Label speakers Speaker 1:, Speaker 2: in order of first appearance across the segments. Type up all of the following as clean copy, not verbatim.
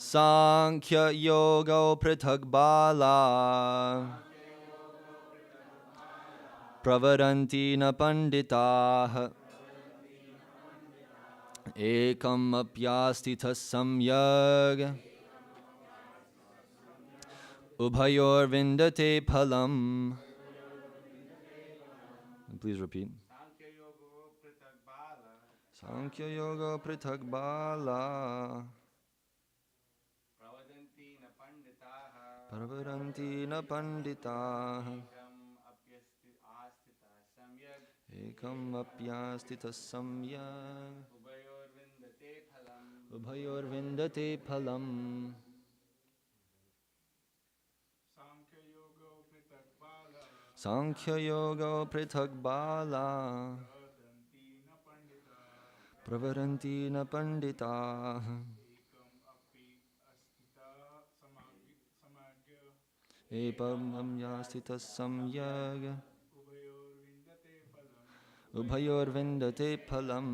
Speaker 1: Sankhya yoga prithak bala pravaranti na panditah ekam apyastita samyag ubhayor vindate phalam. Please repeat. Sankhya yoga prithak bala pravaranti na panditah ekam apyastita samyag ubhayor vindate phalam. Sankhya yoga prithak bala pravaranti na pandita epam yastita samyag ubhayor vindate phalam.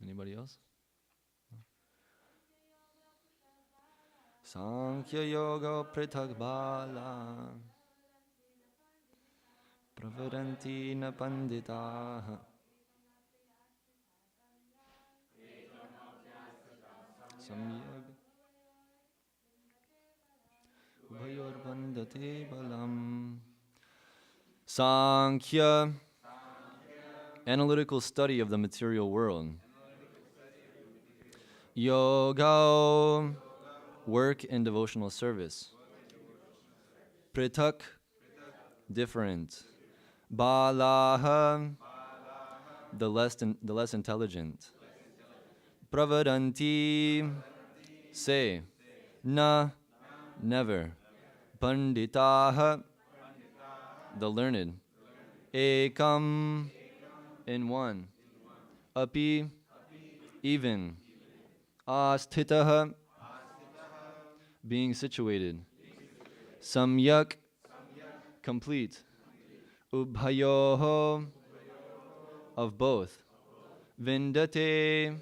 Speaker 1: Anybody else? Sankhya yoga prithak bala pravaranti na pandita samyag ubhayor vindate phalam. Sankhya, analytical study of the material world. Yoga, work in devotional service. Prithak, different. Balaha, the less intelligent. Pravadanti, say. Na, never. Panditaha, the learned. Ekam, in one. Api, even. Asthitaha, being situated. Samyak, complete. Ubhayoho, of both. Vindate,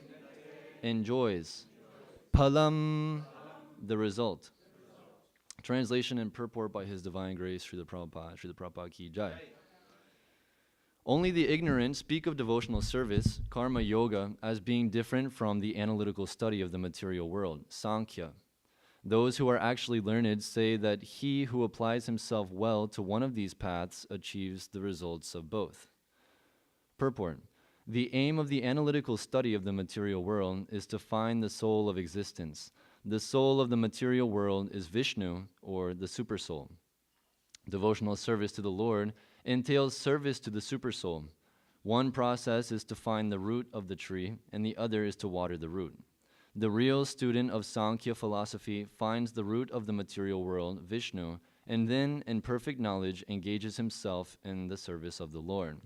Speaker 1: enjoys. Palam, the result. Translation and purport by His Divine Grace, Srila Prabhupada Ki Jai. Only the ignorant speak of devotional service, karma yoga, as being different from the analytical study of the material world, Sankhya. Those who are actually learned say that he who applies himself well to one of these paths achieves the results of both. Purport. The aim of the analytical study of the material world is to find the soul of existence. The soul of the material world is Vishnu, or the Supersoul. Devotional service to the Lord entails service to the Supersoul. One process is to find the root of the tree, and the other is to water the root. The real student of Sankhya philosophy finds the root of the material world, Vishnu, and then, in perfect knowledge, engages himself in the service of the Lord.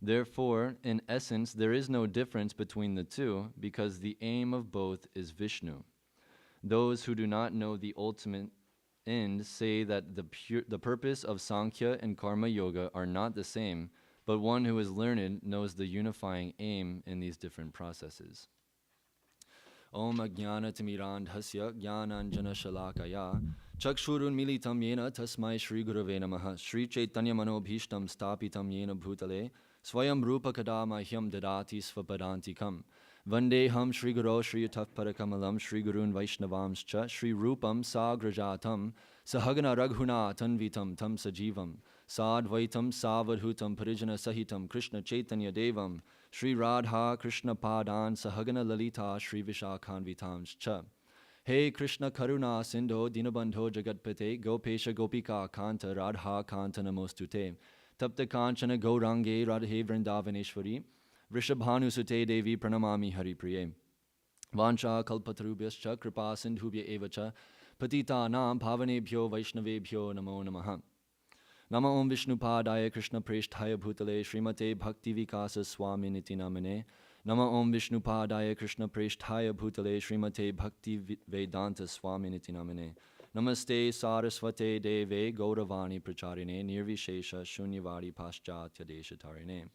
Speaker 1: Therefore, in essence, there is no difference between the two, because the aim of both is Vishnu. Those who do not know the ultimate end say that the purpose of Sankhya and Karma Yoga are not the same, but one who is learned knows the unifying aim in these different processes. Om Ajnana Timirandhasya Jnananjana Shalakaya Chakshurun Militam Yena Tasmai Shri Gurave Namaha Shri Chaitanya Manobhishtam Stapitam Yena Bhutale Swayam Rupa Kadama Hyam Dadati Svapadantikam Vandeham Shri Guru Shri Yataf Parakamalam Shri Gurun Vaishnavamscha Shri Rupam Sagrajatam Sahagana Raghuna Tanvitam Tam Sajivam Sadvaitam Savadhutam Parijana Sahitam Krishna Chaitanya Devam Shri Radha Krishna Padan Sahagana Lalita Shri Vishakhanvitamscha. Hey Krishna Karuna Sindho Dinabandho Jagatpate Gopesha Gopika Kanta Radha Kanta Namostute Tapta Kanchana Gaurange Radhe Vrindavaneshwari Vrishabhanu Sute Devi Pranamami Hari Priye Vancha Kalpatarubhyascha Kripa Sindhubhya Evacha Patita Nam Pavanebhyo Vaishnavebhyo Namo Namaha. Nama Om Vishnupadaya Krishna Preshthaya Bhutale Srimate Bhakti Vikasa Swami Niti Namane. Nama Om Vishnupadaya Krishna Preshthaya Bhutale Srimate Bhakti Vedanta Swami Niti Namane. Namaste Saraswate Deve Gauravani Pracharine Nirvishesha Shunyavadi Paschatya Deshatarine.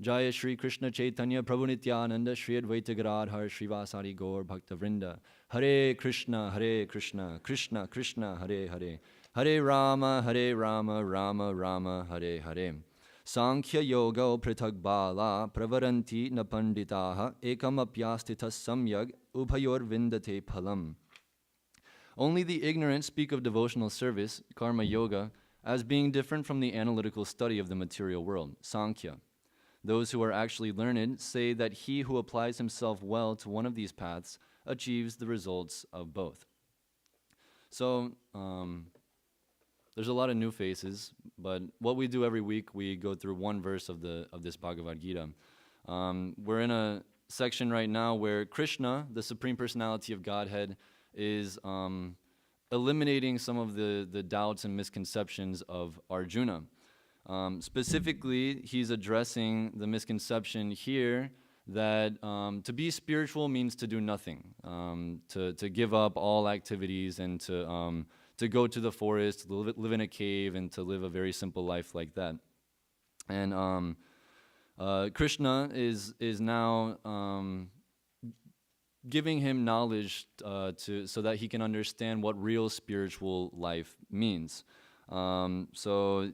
Speaker 1: Jaya Shri Krishna Chaitanya Prabhu Nityananda Shri Advaita Gadadhar Srivasari Gaur Bhakta Vrinda. Hare Krishna, Krishna Krishna, Hare Hare. Hare Rama, Rama Rama, Hare Hare. Sankhya Yoga Pritag Bala Pravaranti Na Panditaha Ekam Apyastitas Samyag Ubhayor Vindate Palam. Only the ignorant speak of devotional service, karma yoga, as being different from the analytical study of the material world, Sankhya. Those who are actually learned say that he who applies himself well to one of these paths achieves the results of both. So, there's a lot of new faces, but what we do every week, we go through one verse of this Bhagavad Gita. We're in a section right now where Krishna, the Supreme Personality of Godhead, is eliminating some of the doubts and misconceptions of Arjuna. Specifically, he's addressing the misconception here that to be spiritual means to do nothing, to give up all activities and to go to the forest, to live in a cave, and to live a very simple life like that. And Krishna is now giving him knowledge so that he can understand what real spiritual life means. So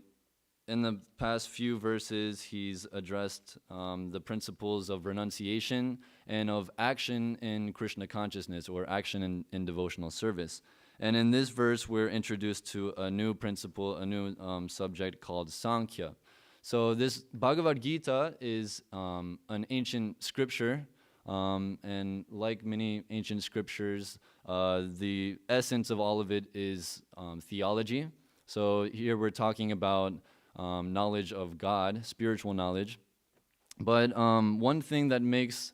Speaker 1: in the past few verses, he's addressed the principles of renunciation and of action in Krishna consciousness, or action in devotional service. And in this verse, we're introduced to a new principle, a new subject called Sankhya. So this Bhagavad Gita is an ancient scripture, and like many ancient scriptures, the essence of all of it is theology. So here we're talking about knowledge of God, spiritual knowledge. But one thing that makes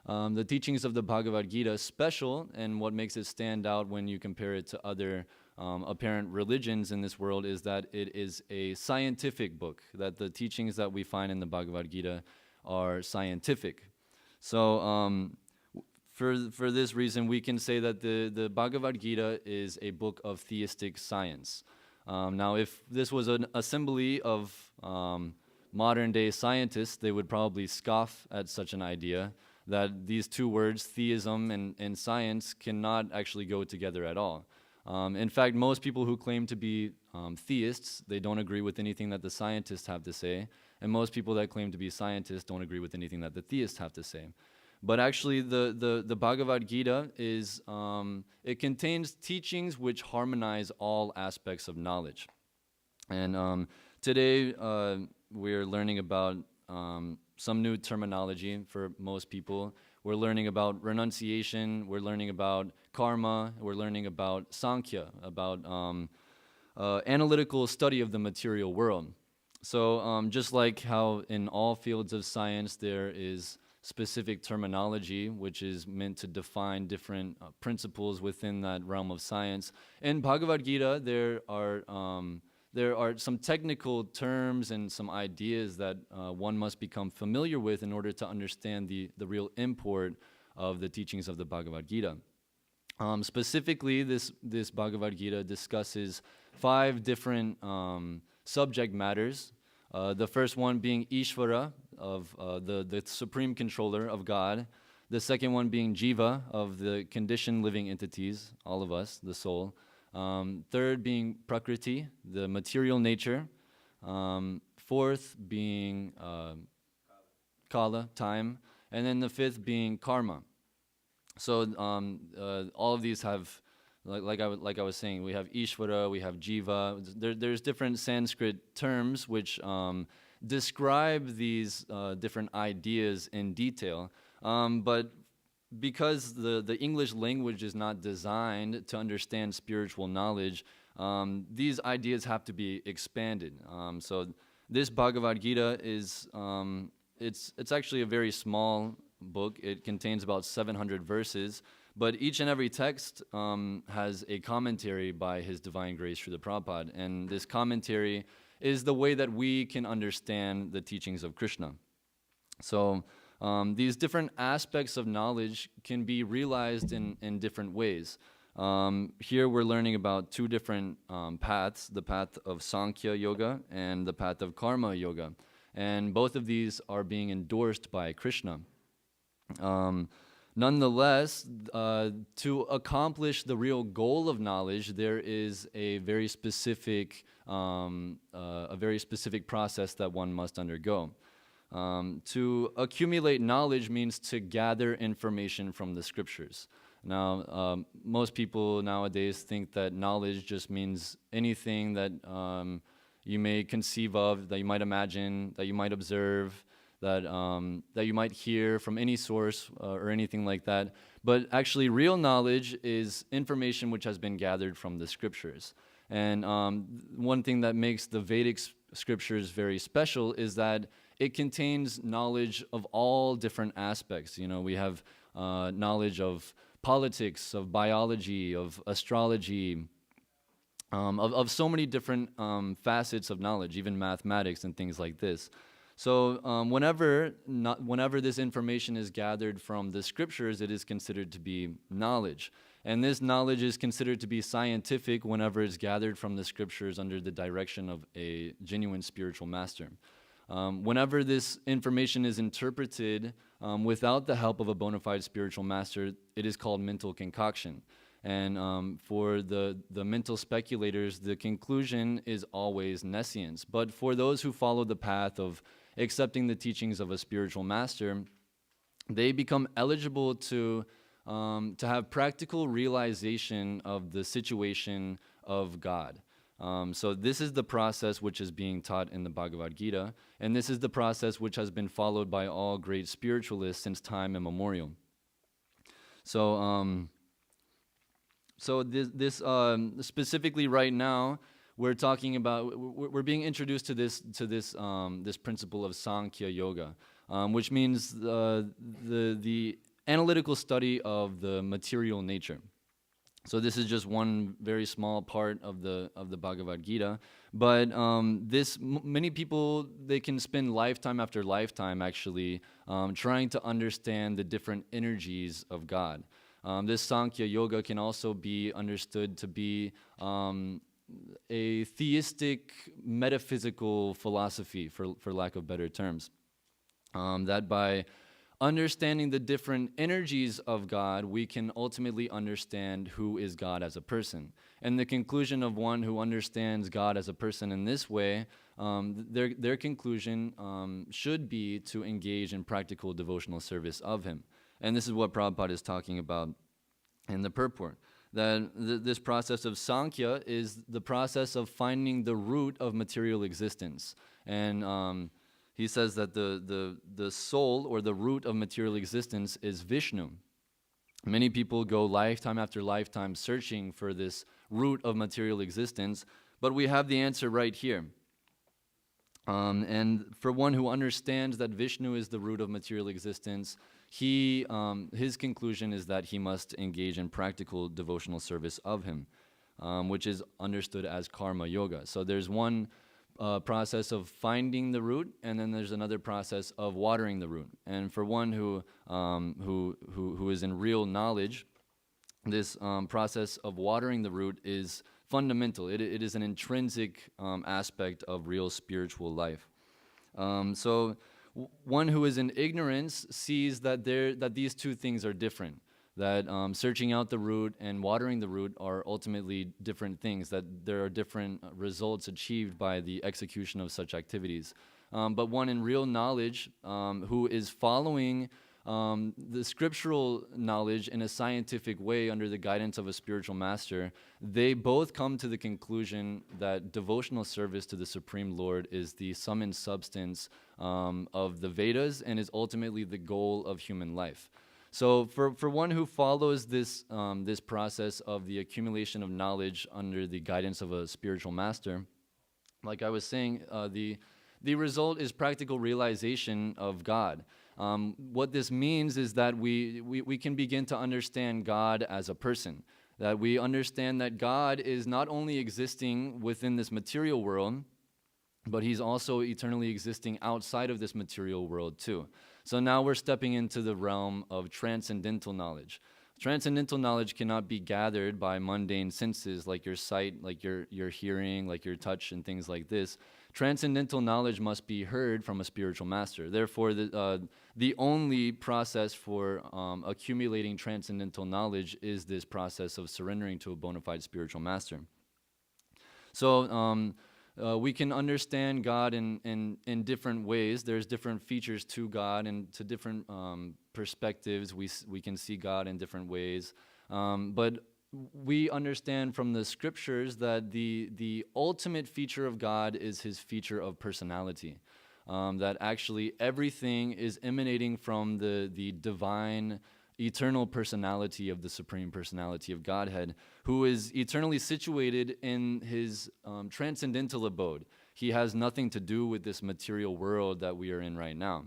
Speaker 1: the teachings of the Bhagavad Gita special, and what makes it stand out when you compare it to other apparent religions in this world, is that it is a scientific book, that the teachings that we find in the Bhagavad Gita are scientific. So for this reason, we can say that the Bhagavad Gita is a book of theistic science. Now, if this was an assembly of modern-day scientists, they would probably scoff at such an idea, that these two words, theism and science, cannot actually go together at all. In fact, most people who claim to be theists, they don't agree with anything that the scientists have to say, and most people that claim to be scientists don't agree with anything that the theists have to say. But actually, the Bhagavad Gita is, it contains teachings which harmonize all aspects of knowledge. And today, we're learning about some new terminology for most people. We're learning about renunciation, we're learning about karma, we're learning about Sankhya, about analytical study of the material world. So just like how in all fields of science there is specific terminology which is meant to define different principles within that realm of science, in Bhagavad Gita there are some technical terms and some ideas that one must become familiar with in order to understand the real import of the teachings of the Bhagavad Gita. Specifically, this Bhagavad Gita discusses 5 different subject matters. The first one being Ishvara, of the supreme controller of God. The second one being Jiva, of the conditioned living entities, all of us, the soul. Third being Prakriti, the material nature. Fourth being Kala, time. And then the fifth being Karma. So all of these have, like I was saying, we have Ishvara, we have Jiva. There's different Sanskrit terms which describe these different ideas in detail. But because the English language is not designed to understand spiritual knowledge, these ideas have to be expanded. So this Bhagavad Gita is, it's actually a very small book. It contains about 700 verses, but each and every text has a commentary by His Divine Grace Srila Prabhupada, and this commentary is the way that we can understand the teachings of Krishna. So these different aspects of knowledge can be realized in different ways. Here we're learning about 2 different paths, the path of Sankhya Yoga and the path of Karma Yoga. And both of these are being endorsed by Krishna. Nonetheless, to accomplish the real goal of knowledge, there is a very specific process that one must undergo. To accumulate knowledge means to gather information from the scriptures. Now, most people nowadays think that knowledge just means anything that you may conceive of, that you might imagine, that you might observe, that you might hear from any source or anything like that. But actually, real knowledge is information which has been gathered from the scriptures. And one thing that makes the Vedic scriptures very special is that it contains knowledge of all different aspects. You know, we have knowledge of politics, of biology, of astrology, of so many different facets of knowledge, even mathematics and things like this. So whenever this information is gathered from the scriptures, it is considered to be knowledge. And this knowledge is considered to be scientific whenever it's gathered from the scriptures under the direction of a genuine spiritual master. Whenever this information is interpreted without the help of a bona fide spiritual master, it is called mental concoction. And for the mental speculators, the conclusion is always nescience. But for those who follow the path of accepting the teachings of a spiritual master, they become eligible to have practical realization of the situation of God. So this is the process which is being taught in the Bhagavad Gita, and this is the process which has been followed by all great spiritualists since time immemorial. So this specifically right now, we're talking about, we're being introduced to this principle of Sankhya Yoga, which means the analytical study of the material nature. So this is just one very small part of the Bhagavad Gita, but many people, they can spend lifetime after lifetime actually trying to understand the different energies of God. This Sankhya Yoga can also be understood to be a theistic metaphysical philosophy, for lack of better terms, that by understanding the different energies of God, we can ultimately understand who is God as a person. And the conclusion of one who understands God as a person in this way, their conclusion should be to engage in practical devotional service of Him. And this is what Prabhupada is talking about in the purport. That this process of Sankhya is the process of finding the root of material existence. And he says that the soul or the root of material existence is Vishnu. Many people go lifetime after lifetime searching for this root of material existence, but we have the answer right here. And for one who understands that Vishnu is the root of material existence, his conclusion is that he must engage in practical devotional service of Him, which is understood as karma yoga. So there's one process of finding the root, and then there's another process of watering the root. And for one who is in real knowledge, this process of watering the root is fundamental. It is an intrinsic aspect of real spiritual life. So one who is in ignorance sees that these two things are different. That searching out the root and watering the root are ultimately different things, that there are different results achieved by the execution of such activities. But one in real knowledge who is following the scriptural knowledge in a scientific way under the guidance of a spiritual master, they both come to the conclusion that devotional service to the Supreme Lord is the sum and substance of the Vedas and is ultimately the goal of human life. So for one who follows this process of the accumulation of knowledge under the guidance of a spiritual master, like I was saying, the result is practical realization of God. What this means is that we can begin to understand God as a person, that we understand that God is not only existing within this material world, but He's also eternally existing outside of this material world too. So now we're stepping into the realm of transcendental knowledge. Transcendental knowledge cannot be gathered by mundane senses like your sight, like your hearing, like your touch, and things like this. transcendental knowledge must be heard from a spiritual master. Therefore, the only process for accumulating transcendental knowledge is this process of surrendering to a bona fide spiritual master. So we can understand God in different ways. There's different features to God, and to different perspectives. We can see God in different ways. But we understand from the scriptures that the ultimate feature of God is his feature of personality. That actually everything is emanating from the divine, eternal personality of the Supreme Personality of Godhead, who is eternally situated in his transcendental abode. He has nothing to do with this material world that we are in right now.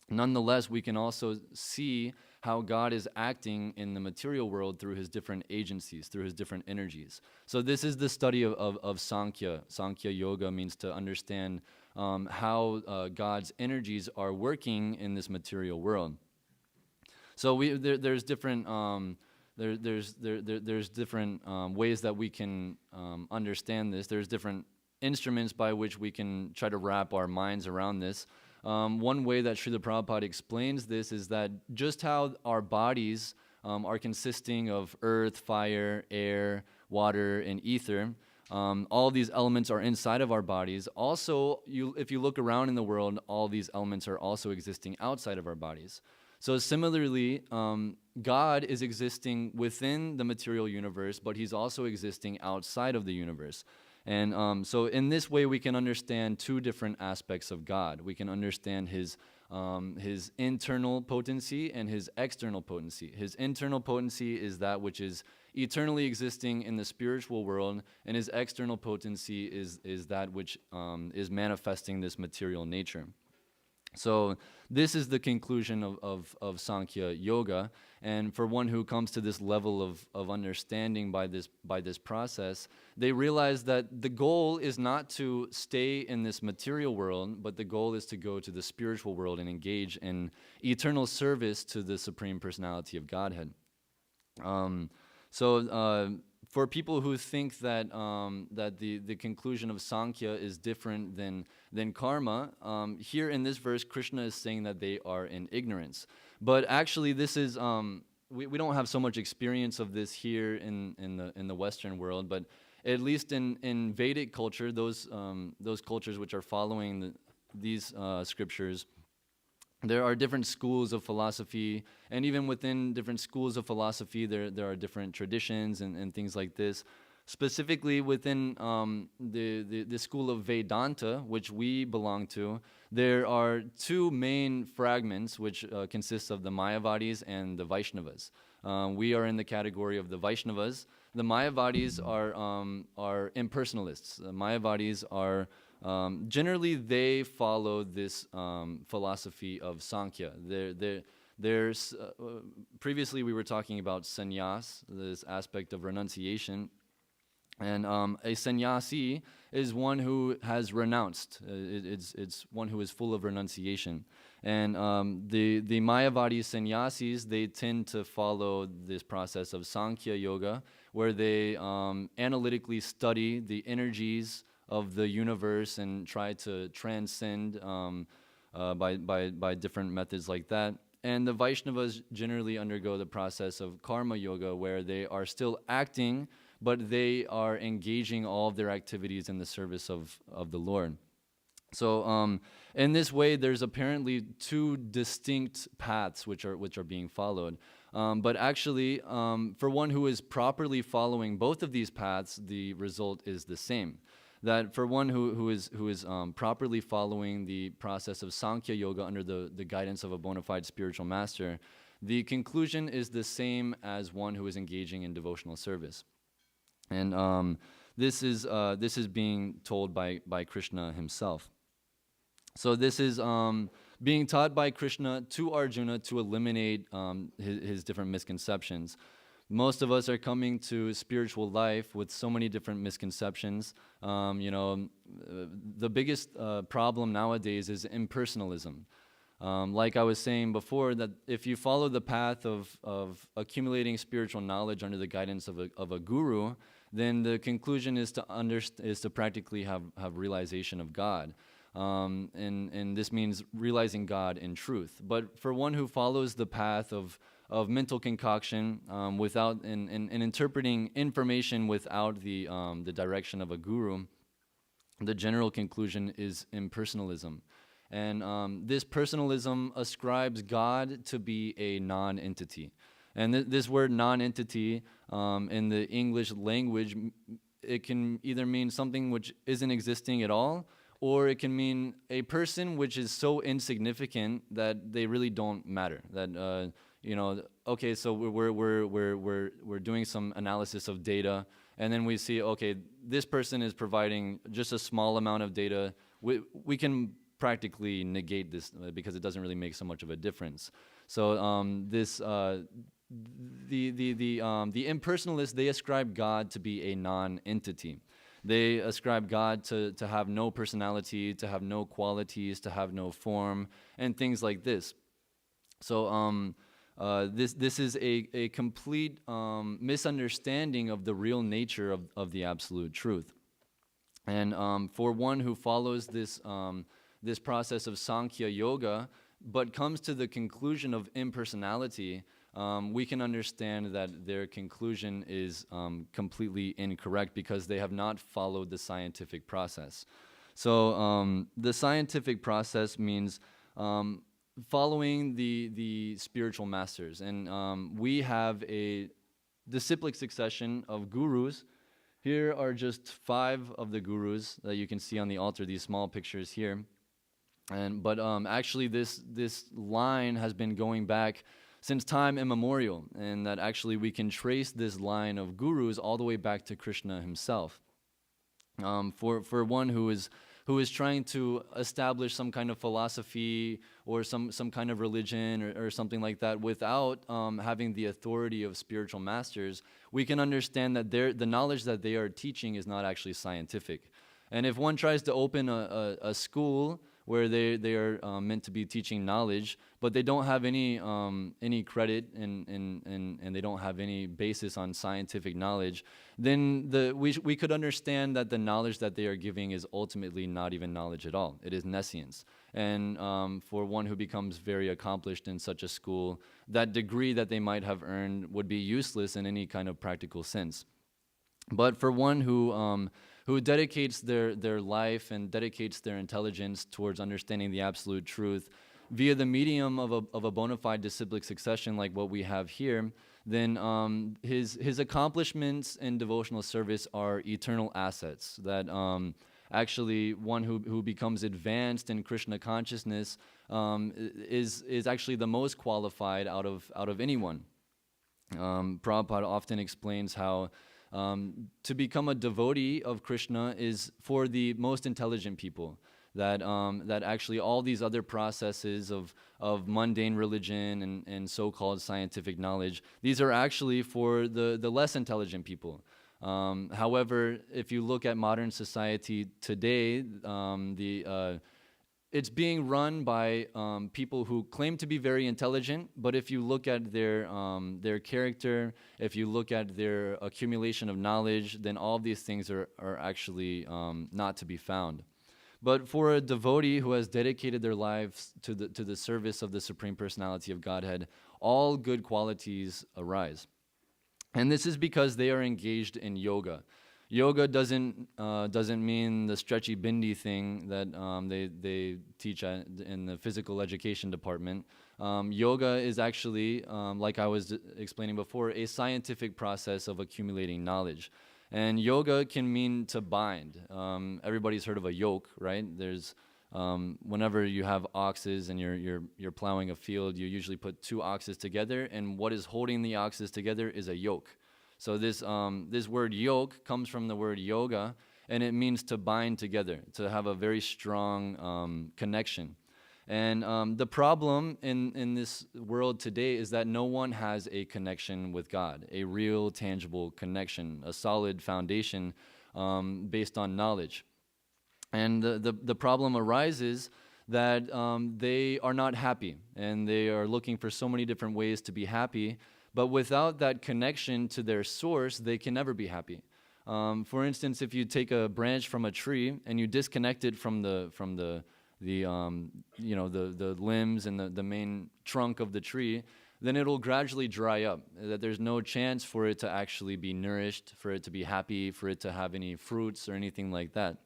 Speaker 1: Nonetheless, we can also see how God is acting in the material world through his different agencies, through his different energies. So this is the study of Sankhya. Sankhya Yoga means to understand how God's energies are working in this material world. So there's different there's different ways that we can understand this. There's different instruments by which we can try to wrap our minds around this. One way that Srila Prabhupada explains this is that just how our bodies are consisting of earth, fire, air, water, and ether, all these elements are inside of our bodies. Also, if you look around in the world, all these elements are also existing outside of our bodies. So similarly, God is existing within the material universe, but he's also existing outside of the universe. And so in this way, we can understand two different aspects of God. We can understand his internal potency and his external potency. His internal potency is that which is eternally existing in the spiritual world, and his external potency is that which is manifesting this material nature. So this is the conclusion of Sankhya Yoga, and for one who comes to this level of understanding by this process, they realize that the goal is not to stay in this material world, but the goal is to go to the spiritual world and engage in eternal service to the Supreme Personality of Godhead. For people who think that the conclusion of Sankhya is different than karma, here in this verse, Krishna is saying that they are in ignorance. But actually, this is we don't have so much experience of this here in the Western world, but at least in Vedic culture, those cultures which are following these scriptures, there are different schools of philosophy, and even within different schools of philosophy, there are different traditions and things like this. Specifically within the school of Vedanta, which we belong to, there are two main fragments which consist of the Mayavadis and the Vaishnavas. We are in the category of the Vaishnavas. The Mayavadis are impersonalists. The Mayavadis are generally, they follow this philosophy of Sankhya. There's previously we were talking about sannyas, this aspect of renunciation, and a sannyasi is one who has renounced. It's one who is full of renunciation, and the Mayavadi sannyasis, they tend to follow this process of Sankhya Yoga, where they analytically study the energies of the universe and try to transcend by different methods like that. And the Vaishnavas generally undergo the process of karma yoga, where they are still acting, but they are engaging all of their activities in the service of the Lord. So in this way, there's apparently two distinct paths which are being followed. But actually, for one who is properly following both of these paths, the result is the same. That for one who is properly following the process of Sankhya Yoga under the guidance of a bona fide spiritual master, the conclusion is the same as one who is engaging in devotional service. And this is being told by Krishna himself. So this is being taught by Krishna to Arjuna to eliminate his different misconceptions. Most of us are coming to spiritual life with so many different misconceptions. The biggest problem nowadays is impersonalism. Like I was saying before, that if you follow the path of accumulating spiritual knowledge under the guidance of a guru, then the conclusion is to practically have realization of God. And this means realizing God in truth. But for one who follows the path of mental concoction without and interpreting information without the direction of a guru, the general conclusion is impersonalism. And this personalism ascribes God to be a non-entity. And this word non-entity in the English language, it can either mean something which isn't existing at all, or it can mean a person which is so insignificant that they really don't matter. That okay, so we're doing some analysis of data, and then we see, okay, this person is providing just a small amount of data. We can practically negate this because it doesn't really make so much of a difference. So the impersonalists, they ascribe God to be a non-entity. They ascribe God to have no personality, to have no qualities, to have no form, and things like this. So this is a complete misunderstanding of the real nature of the absolute truth. And for one who follows this process of Sankhya yoga, but comes to the conclusion of impersonality, we can understand that their conclusion is completely incorrect because they have not followed the scientific process. So the scientific process means following the spiritual masters. And we have a disciplic succession of gurus. Here are just 5 of the gurus that you can see on the altar, these small pictures here. But actually this line has been going back since time immemorial, and that actually we can trace this line of gurus all the way back to Krishna himself. For one who is trying to establish some kind of philosophy or some kind of religion or something like that without having the authority of spiritual masters, we can understand that the knowledge that they are teaching is not actually scientific. And if one tries to open a school where they are meant to be teaching knowledge, but they don't have any credit and they don't have any basis on scientific knowledge, then we could understand that the knowledge that they are giving is ultimately not even knowledge at all. It is nescience. And for one who becomes very accomplished in such a school, that degree that they might have earned would be useless in any kind of practical sense. But for one who dedicates their life and dedicates their intelligence towards understanding the absolute truth via the medium of a bona fide disciplic succession like what we have here, then his accomplishments in devotional service are eternal assets that actually one who becomes advanced in Krishna consciousness is actually the most qualified out of anyone. Prabhupada often explains how to become a devotee of Krishna is for the most intelligent people. That actually all these other processes of mundane religion and so-called scientific knowledge, these are actually for the less intelligent people. However, if you look at modern society today, it's being run by people who claim to be very intelligent, but if you look at their character, if you look at their accumulation of knowledge, then all of these things are actually not to be found. But for a devotee who has dedicated their lives to the service of the Supreme Personality of Godhead, all good qualities arise. And this is because they are engaged in yoga. Yoga doesn't mean the stretchy bindi thing that they teach in the physical education department. Yoga is actually, like I was explaining before, a scientific process of accumulating knowledge. And yoga can mean to bind. Everybody's heard of a yoke, right? There's whenever you have oxes and you're plowing a field, you usually put 2 oxes together, and what is holding the oxes together is a yoke. So this word yoke comes from the word yoga, and it means to bind together, to have a very strong connection. And the problem in this world today is that no one has a connection with God, a real, tangible connection, a solid foundation based on knowledge. And the problem arises that they are not happy, and they are looking for so many different ways to be happy. But without that connection to their source, they can never be happy. For instance, if you take a branch from a tree and you disconnect it from the limbs and the main trunk of the tree, then it'll gradually dry up. That there's no chance for it to actually be nourished, for it to be happy, for it to have any fruits or anything like that.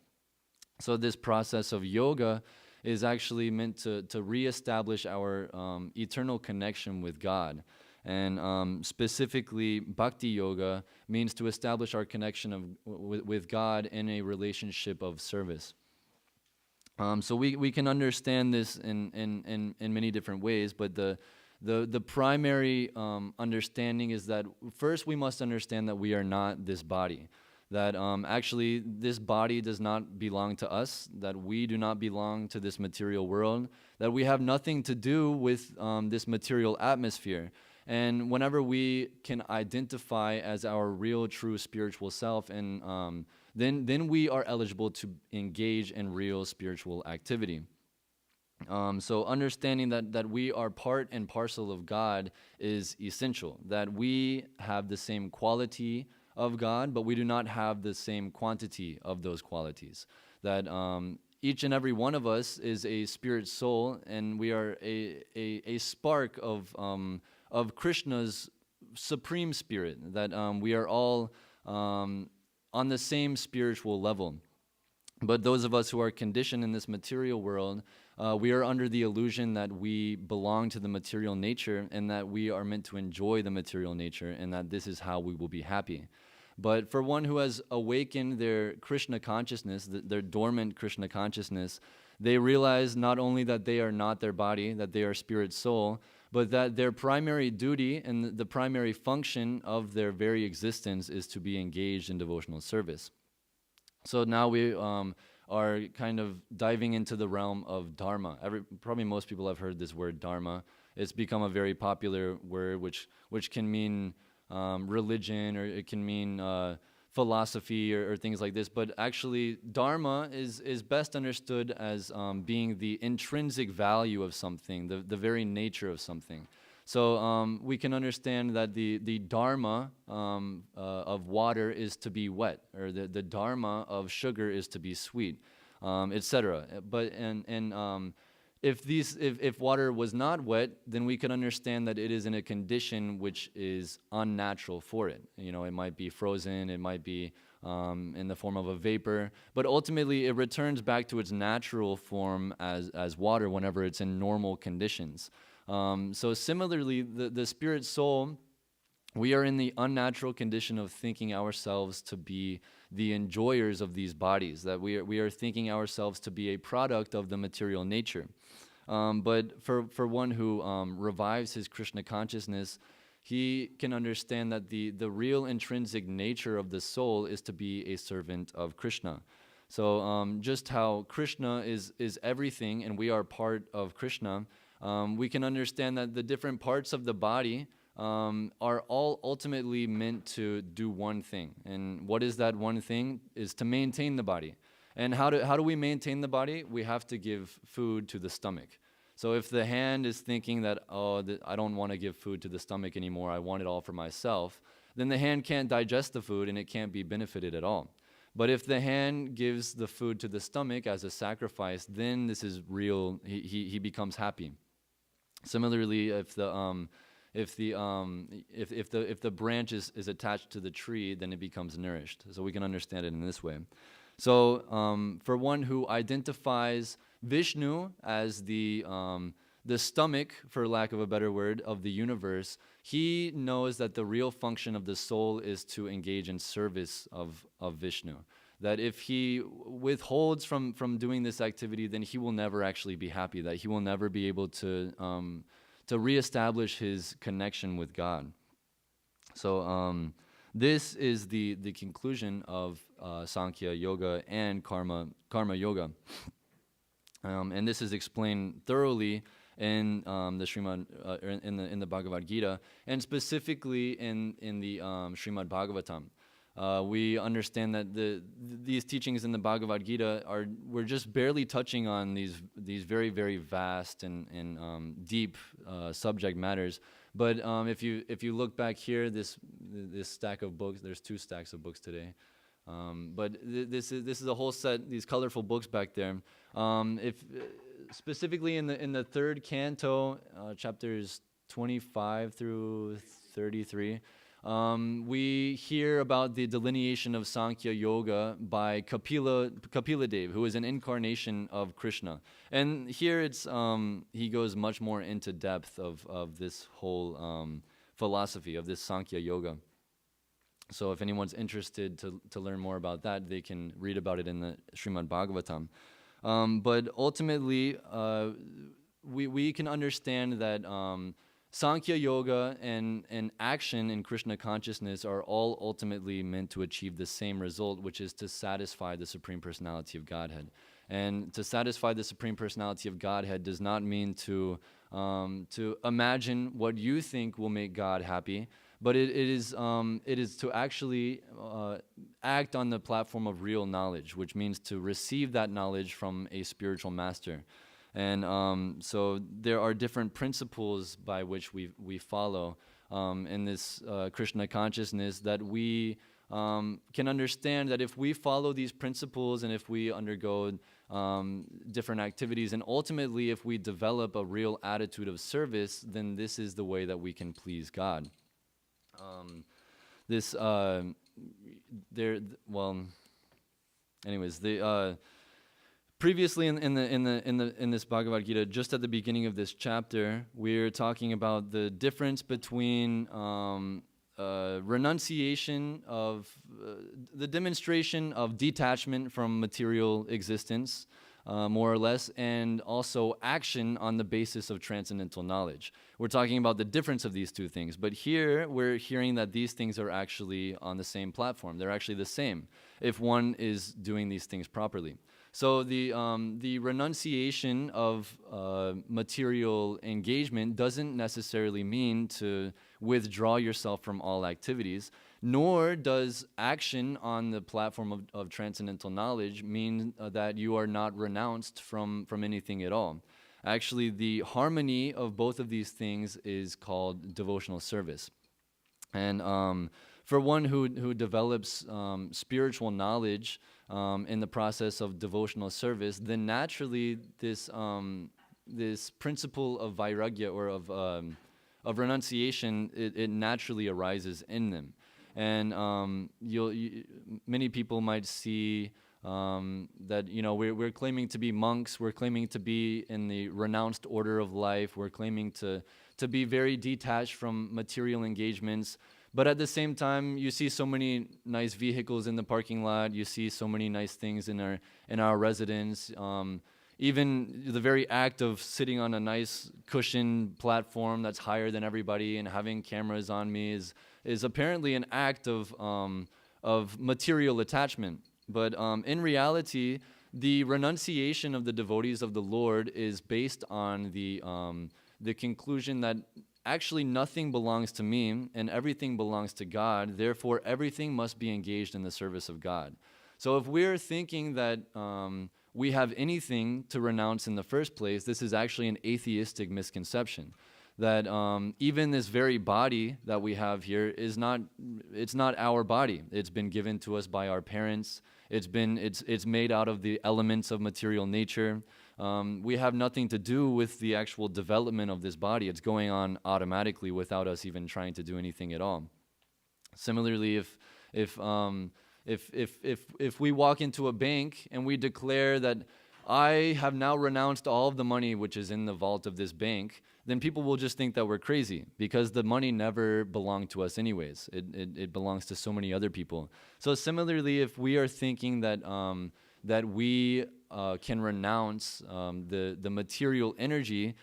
Speaker 1: So this process of yoga is actually meant to reestablish our eternal connection with God. And specifically, bhakti yoga means to establish our connection with God in a relationship of service. So we can understand this in many different ways, but the primary understanding is that first we must understand that we are not this body. That actually this body does not belong to us, that we do not belong to this material world, that we have nothing to do with this material atmosphere. And whenever we can identify as our real, true spiritual self, and then we are eligible to engage in real spiritual activity. So understanding that we are part and parcel of God is essential, that we have the same quality of God, but we do not have the same quantity of those qualities. That each and every one of us is a spirit soul, and we are a spark of Krishna's supreme spirit, that we are all on the same spiritual level. But those of us who are conditioned in this material world, we are under the illusion that we belong to the material nature and that we are meant to enjoy the material nature and that this is how we will be happy. But for one who has awakened their Krishna consciousness, their dormant Krishna consciousness, they realize not only that they are not their body, that they are spirit soul, but that their primary duty and the primary function of their very existence is to be engaged in devotional service. So now we are kind of diving into the realm of dharma. Probably most people have heard this word dharma. It's become a very popular word which can mean religion, or it can mean philosophy or things like this. But actually, dharma is best understood as being the intrinsic value of something, the very nature of something. So we can understand that the dharma of water is to be wet, or the dharma of sugar is to be sweet, etc. But if water was not wet, then we can understand that it is in a condition which is unnatural for it. It might be frozen, it might be in the form of a vapor, but ultimately it returns back to its natural form as water whenever it's in normal conditions. So similarly, the spirit soul, we are in the unnatural condition of thinking ourselves to be the enjoyers of these bodies, that we are thinking ourselves to be a product of the material nature. But for one who revives his Krishna consciousness, he can understand that the real intrinsic nature of the soul is to be a servant of Krishna. So just how Krishna is everything and we are part of Krishna, we can understand that the different parts of the body are all ultimately meant to do one thing. And what is that one thing? Is to maintain the body. And how do we maintain the body? We have to give food to the stomach. So if the hand is thinking that, I don't want to give food to the stomach anymore, I want it all for myself, then the hand can't digest the food and it can't be benefited at all. But if the hand gives the food to the stomach as a sacrifice, then this is real, he becomes happy. Similarly, if the branch is attached to the tree, then it becomes nourished. So we can understand it in this way. So for one who identifies Vishnu as the stomach, for lack of a better word, of the universe, he knows that the real function of the soul is to engage in service of Vishnu. That if he withholds from doing this activity, then he will never actually be happy, that he will never be able to reestablish his connection with God. So this is the conclusion of Sankhya Yoga and Karma Yoga. And this is explained thoroughly in the Srimad, in the Bhagavad Gita, and specifically in the Srimad Bhagavatam. We understand that these teachings in the Bhagavad Gita we're just barely touching on these very, very vast and deep subject matters. But if you look back here, this stack of books, there's 2 stacks of books today. This is a whole set, these colorful books back there. If specifically in the third canto, chapters 25 through 33, we hear about the delineation of Sankhya Yoga by Kapila Dev, who is an incarnation of Krishna. And here he goes much more into depth of this whole philosophy of this Sankhya Yoga. So if anyone's interested to learn more about that, they can read about it in the Srimad Bhagavatam. But ultimately, we can understand that Sankhya Yoga and action in Krishna consciousness are all ultimately meant to achieve the same result, which is to satisfy the Supreme Personality of Godhead. And to satisfy the Supreme Personality of Godhead does not mean to imagine what you think will make God happy, but it is to actually act on the platform of real knowledge, which means to receive that knowledge from a spiritual master. And so there are different principles by which we follow in this Krishna consciousness that we can understand that if we follow these principles and if we undergo different activities and ultimately if we develop a real attitude of service, then this is the way that we can please God. Previously in this Bhagavad Gita, just at the beginning of this chapter, we're talking about the difference between renunciation of the demonstration of detachment from material existence, more or less, and also action on the basis of transcendental knowledge. We're talking about the difference of these two things, but here we're hearing that these things are actually on the same platform. They're actually the same if one is doing these things properly. So the renunciation of material engagement doesn't necessarily mean to withdraw yourself from all activities, nor does action on the platform of transcendental knowledge mean that you are not renounced from anything at all. Actually, the harmony of both of these things is called devotional service. And for one who develops spiritual knowledge in the process of devotional service, then naturally this principle of vairagya or of renunciation, it naturally arises in them. And many people might see that we're claiming to be monks, we're claiming to be in the renounced order of life, we're claiming to be very detached from material engagements. But at the same time, you see so many nice vehicles in the parking lot. You see so many nice things in our residence. Even the very act of sitting on a nice cushioned platform that's higher than everybody and having cameras on me is apparently an act of material attachment. But in reality, the renunciation of the devotees of the Lord is based on the conclusion that actually nothing belongs to me and everything belongs to God, therefore everything must be engaged in the service of God. So if we're thinking that we have anything to renounce in the first place, this is actually an atheistic misconception. That even this very body that we have here it's not our body. It's been given to us by our parents. It's made out of the elements of material nature. We have nothing to do with the actual development of this body. It's going on automatically without us even trying to do anything at all. Similarly, if we walk into a bank and we declare that I have now renounced all of the money which is in the vault of this bank, then people will just think that we're crazy because the money never belonged to us anyways. It belongs to so many other people. So similarly, if we are thinking that we can renounce the material energy,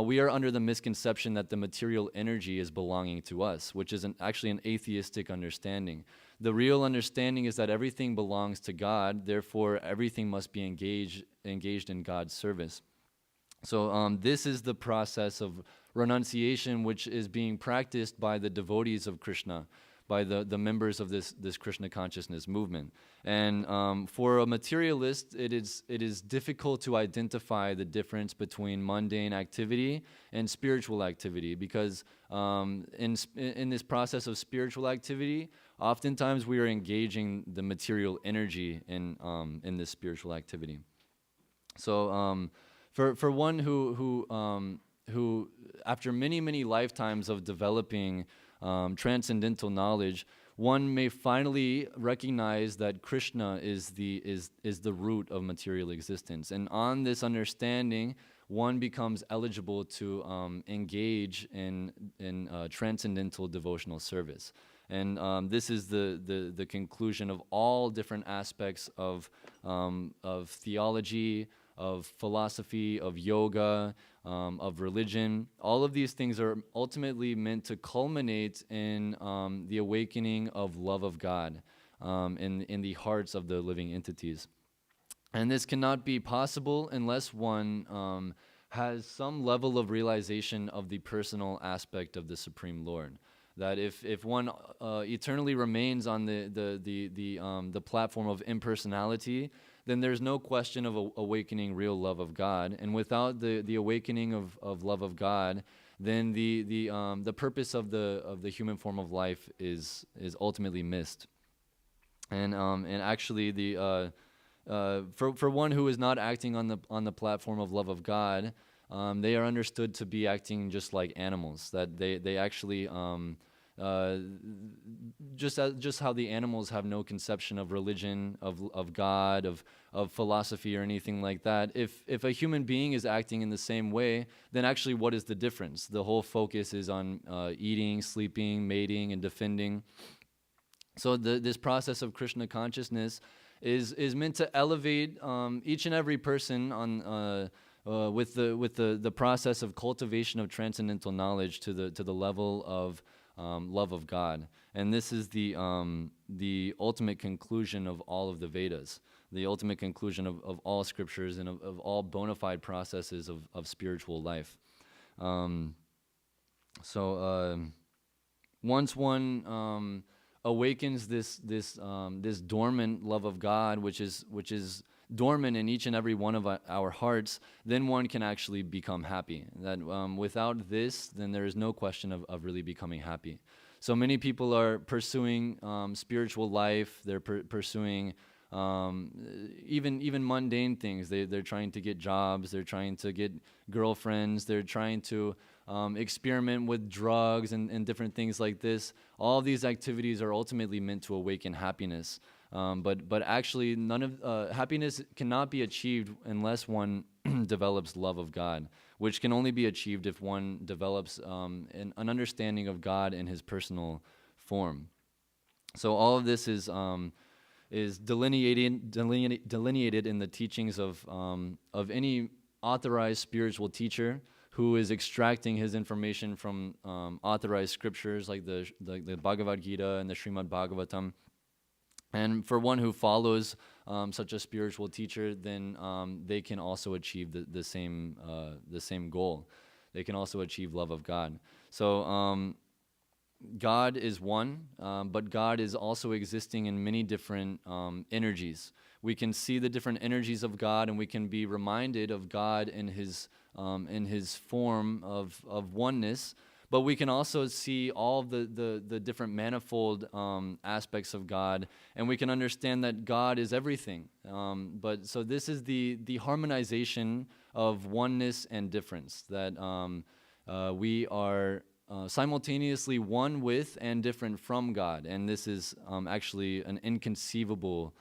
Speaker 1: we are under the misconception that the material energy is belonging to us, which is actually an atheistic understanding. The real understanding is that everything belongs to God, therefore everything must be engaged in God's service. So this is the process of renunciation which is being practiced by the devotees of Krishna, by the members of this Krishna consciousness movement. And for a materialist, it is difficult to identify the difference between mundane activity and spiritual activity, because in this process of spiritual activity, oftentimes we are engaging the material energy in this spiritual activity. So for one who after many lifetimes of developing transcendental knowledge, one may finally recognize that Krishna is the root of material existence. And on this understanding, one becomes eligible to engage in transcendental devotional service. And this is the conclusion of all different aspects of theology, of philosophy, of yoga, of religion. All of these things are ultimately meant to culminate in the awakening of love of God in the hearts of the living entities. And this cannot be possible unless one has some level of realization of the personal aspect of the Supreme Lord. That if one eternally remains on the platform of impersonality, then there's no question of awakening real love of God. And without the awakening of love of God, then the purpose of the human form of life is ultimately missed. And actually for one who is not acting on the platform of love of God, they are understood to be acting just like animals. That they actually just how the animals have no conception of religion, of God, of philosophy or anything like that. If a human being is acting in the same way, then actually what is the difference? The whole focus is on eating, sleeping, mating, and defending. So this process of Krishna consciousness is meant to elevate each and every person on with the process of cultivation of transcendental knowledge to the level of love of God. And this is the ultimate conclusion of all of the Vedas, the ultimate conclusion of all scriptures and of all bona fide processes of spiritual life. Once one awakens this dormant love of God, which is dormant in each and every one of our hearts, then one can actually become happy. That without this, then there is no question of really becoming happy. So many people are pursuing spiritual life. They're pursuing even mundane things. They're trying to get jobs. They're trying to get girlfriends. They're trying to experiment with drugs and different things like this. All of these activities are ultimately meant to awaken happiness. But actually, none of happiness cannot be achieved unless one develops love of God, which can only be achieved if one develops an understanding of God in His personal form. So all of this is delineated in the teachings of any authorized spiritual teacher who is extracting his information from authorized scriptures like the Bhagavad Gita and the Srimad Bhagavatam. And for one who follows such a spiritual teacher, then they can also achieve the same goal. They can also achieve love of God. So God is one, but God is also existing in many different energies. We can see the different energies of God, and we can be reminded of God in His form of oneness. But we can also see all of the different manifold aspects of God, and we can understand that God is everything. But so this is the harmonization of oneness and difference, that we are simultaneously one with and different from God, and this is actually an inconceivable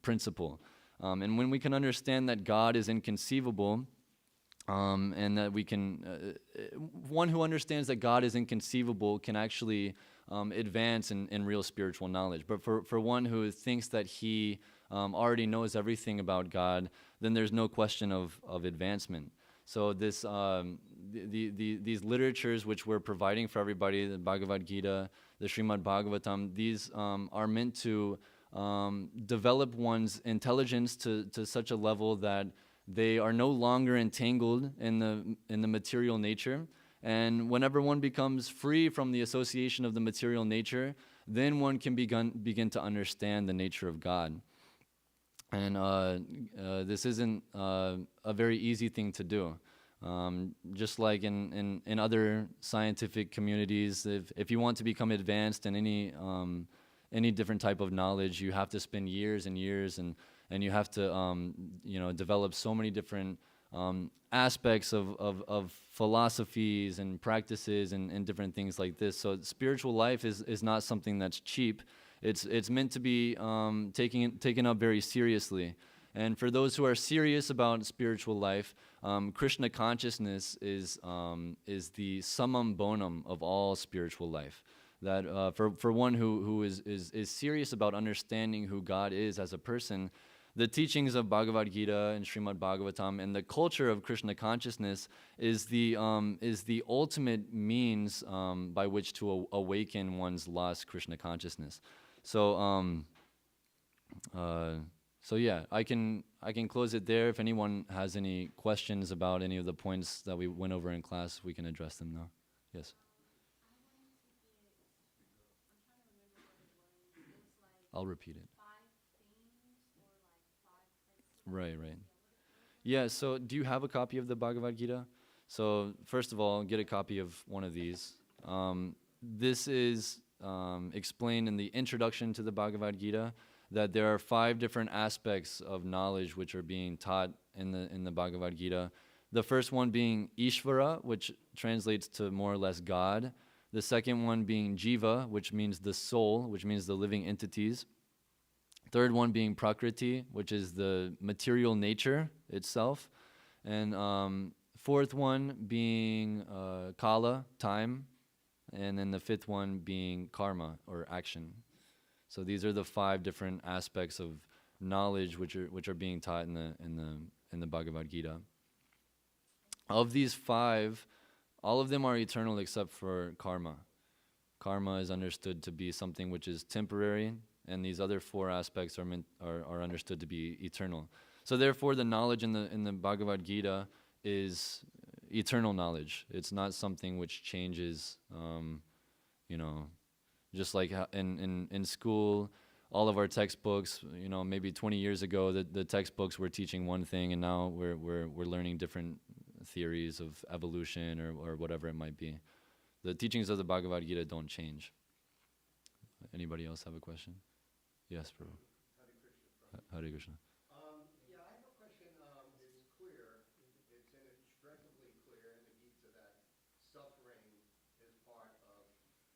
Speaker 1: principle. And when we can understand that God is inconceivable, and that we can, one who understands that God is inconceivable can actually advance in real spiritual knowledge. But for one who thinks that he already knows everything about God, then there's no question of advancement. So this these literatures which we're providing for everybody, the Bhagavad Gita, the Srimad Bhagavatam, these are meant to develop one's intelligence to such a level that they are no longer entangled in the material nature, And whenever one becomes free from the association of the material nature, then one can begin to understand the nature of God. And this isn't a very easy thing to do. Just like in other scientific communities, if you want to become advanced in any different type of knowledge, you have to spend years and years, and you have to develop so many different aspects of philosophies and practices and different things like this. So spiritual life is not something that's cheap. It's meant to be taken up very seriously. And for those who are serious about spiritual life, Krishna consciousness is the summum bonum of all spiritual life. That for one who is serious about understanding who God is as a person, the teachings of Bhagavad Gita and Srimad Bhagavatam and the culture of Krishna consciousness is the ultimate means by which to awaken one's lost Krishna consciousness. So yeah, I can close it there. If anyone has any questions about any of the points that we went over in class, we can address them now. Yes. I'll repeat it. Right. Yeah, so do you have a copy of the Bhagavad Gita? So first of all, get a copy of one of these. This is explained in the introduction to the Bhagavad Gita, that there are 5 different aspects of knowledge which are being taught in the Bhagavad Gita. The first one being Ishvara, which translates to more or less God. The second one being Jiva, which means the soul, which means the living entities. Third one being Prakriti, which is the material nature itself. And fourth one being Kala, time. And then the fifth one being Karma, or action. So these are the 5 different aspects of knowledge which are being taught in the Bhagavad Gita. Of these 5, all of them are eternal except for karma. Karma is understood to be something which is temporary, and these other 4 aspects are understood to be eternal. So therefore, the knowledge in the Bhagavad Gita is eternal knowledge. It's not something which changes. Just like in school, all of our textbooks, maybe 20 years ago, the textbooks were teaching one thing, and now we're learning different theories of evolution or whatever it might be. The teachings of the Bhagavad Gita don't change. Anybody else have a question? Yes, Prabhu. Hare Krishna.
Speaker 2: Yeah, I have a question. It's clear, it's inextricably clear in the Gita that suffering is part of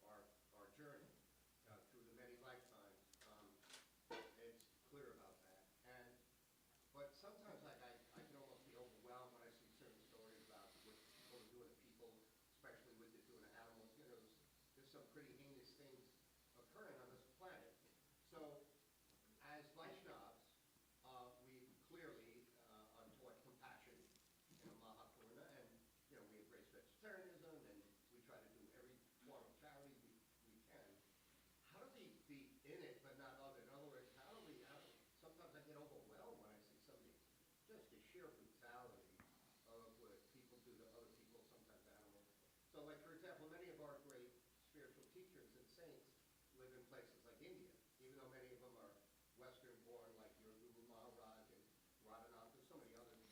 Speaker 2: our journey through the many lifetimes. It's clear about that. But sometimes I can almost be overwhelmed when I see certain stories about what people are doing to people, especially what they're doing to animals. There's some pretty heinous things occurring on this planet. So, as Vaishnavas, we clearly are taught compassion, Mahakaruna, and we embrace vegetarianism, and we try to do every form of charity we can. How do we be in it but not of it? In other words, sometimes I get overwhelmed when I see some of just the sheer brutality of what people do to other people, sometimes animals. So, like, for example, many of our great spiritual teachers and saints live in places like India, even though many of them are Western-born, like your Guru Maharaj and Radhanatha, and so many others.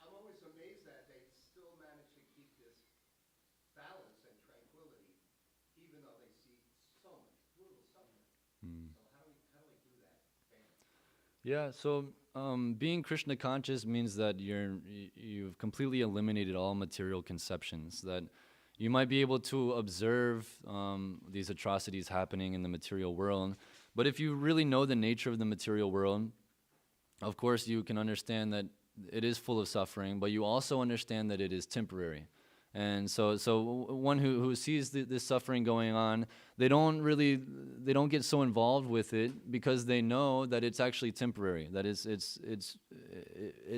Speaker 2: I'm always amazed that they still manage to keep this balance and tranquility, even though they see so much brutal suffering. So how do we do that balance?
Speaker 1: Yeah, so being Krishna conscious means that you've completely eliminated all material conceptions, that you might be able to observe these atrocities happening in the material world, but if you really know the nature of the material world, of course you can understand that it is full of suffering, but you also understand that it is temporary. And so one who sees this suffering going on, they don't get so involved with it because they know that it's actually temporary, that it's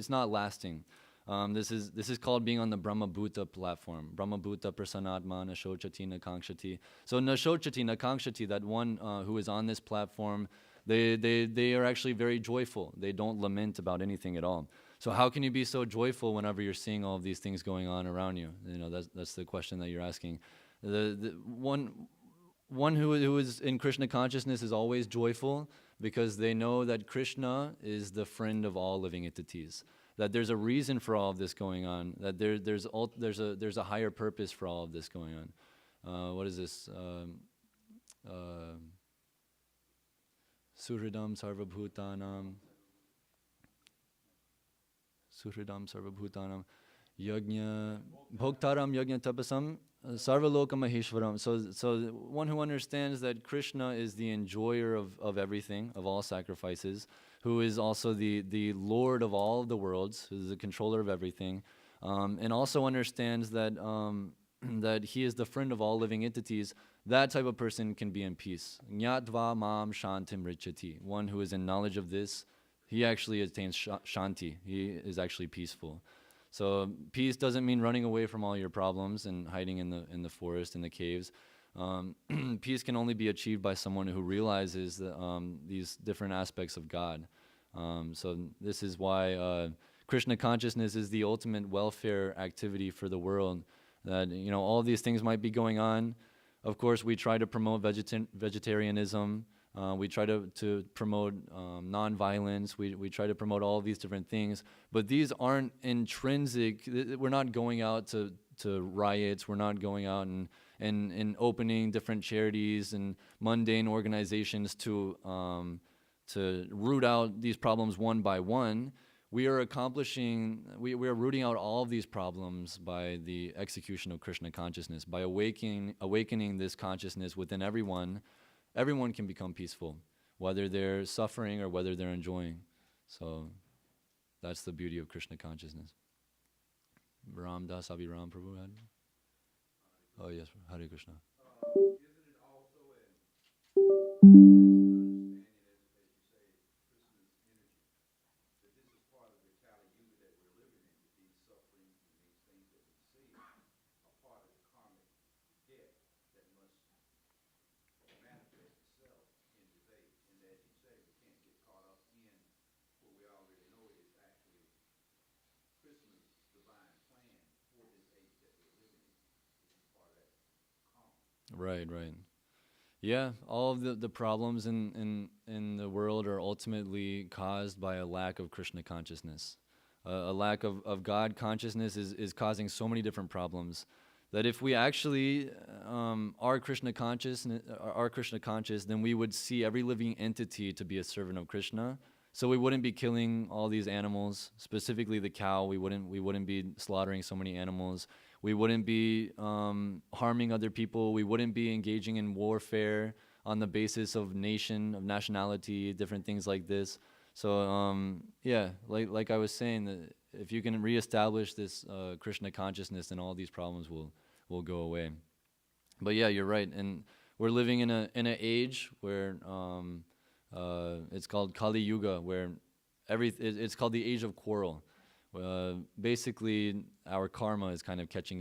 Speaker 1: not lasting. This is called being on the Brahma Bhuta platform. Brahma Bhuta prasanatma nashochati nakangshati. So nashochati nakangshati, that one who is on this platform, they are actually very joyful. They don't lament about anything at all. So how can you be so joyful whenever you're seeing all of these things going on around you? You know, that's the question that you're asking. The one who is in Krishna consciousness is always joyful because they know that Krishna is the friend of all living entities. That there's a reason for all of this going on. That there's a higher purpose for all of this going on. What is this? Suhridam sarvabhutanam. Suhridam sarvabhutanam. Yajna bhoktaram yajna tapasam sarvaloka maheshwaram. So one who understands that Krishna is the enjoyer of everything, of all sacrifices, who is also the Lord of all of the worlds, who is the controller of everything, and also understands that that he is the friend of all living entities, that type of person can be in peace. Nyatva mam shantim richati. One who is in knowledge of this, he actually attains shanti. He is actually peaceful. So peace doesn't mean running away from all your problems and hiding in the forest, in the caves. Peace can only be achieved by someone who realizes these different aspects of God. So this is why Krishna consciousness is the ultimate welfare activity for the world. That, you know, all these things might be going on. Of course, we try to promote vegetarianism. We try to promote nonviolence. We try to promote all of these different things. But these aren't intrinsic. We're not going out to riots. We're not going out and opening different charities and mundane organizations to root out these problems one by one. We are rooting out all of these problems by the execution of Krishna consciousness, by awakening this consciousness within everyone. Everyone can become peaceful, whether they're suffering or whether they're enjoying. So that's the beauty of Krishna consciousness. Ram Das Abhiram Prabhu had? Oh yes, Hare Krishna.
Speaker 2: Isn't it also understanding, as you say, Krishna's energy, that this is part of the Kali Yuga that we're living in, that these sufferings and these things that we see are part of the karmic debt that must manifest itself in debate. And as you say, we can't get caught up in what we already know is actually Krishna's divine plan for this age that we're living in, which is part of that karma.
Speaker 1: Right. Yeah, all of the problems in the world are ultimately caused by a lack of Krishna consciousness. A lack of God consciousness is causing so many different problems that if we actually are Krishna conscious, then we would see every living entity to be a servant of Krishna. So we wouldn't be killing all these animals, specifically the cow. We wouldn't be slaughtering so many animals. We wouldn't be harming other people. We wouldn't be engaging in warfare on the basis of nationality, different things like this. So yeah, like I was saying, that if you can reestablish this Krishna consciousness, then all these problems will go away. But yeah, you're right, and we're living in an age where it's called Kali Yuga, where it's called the age of quarrel. Basically, our karma is kind of catching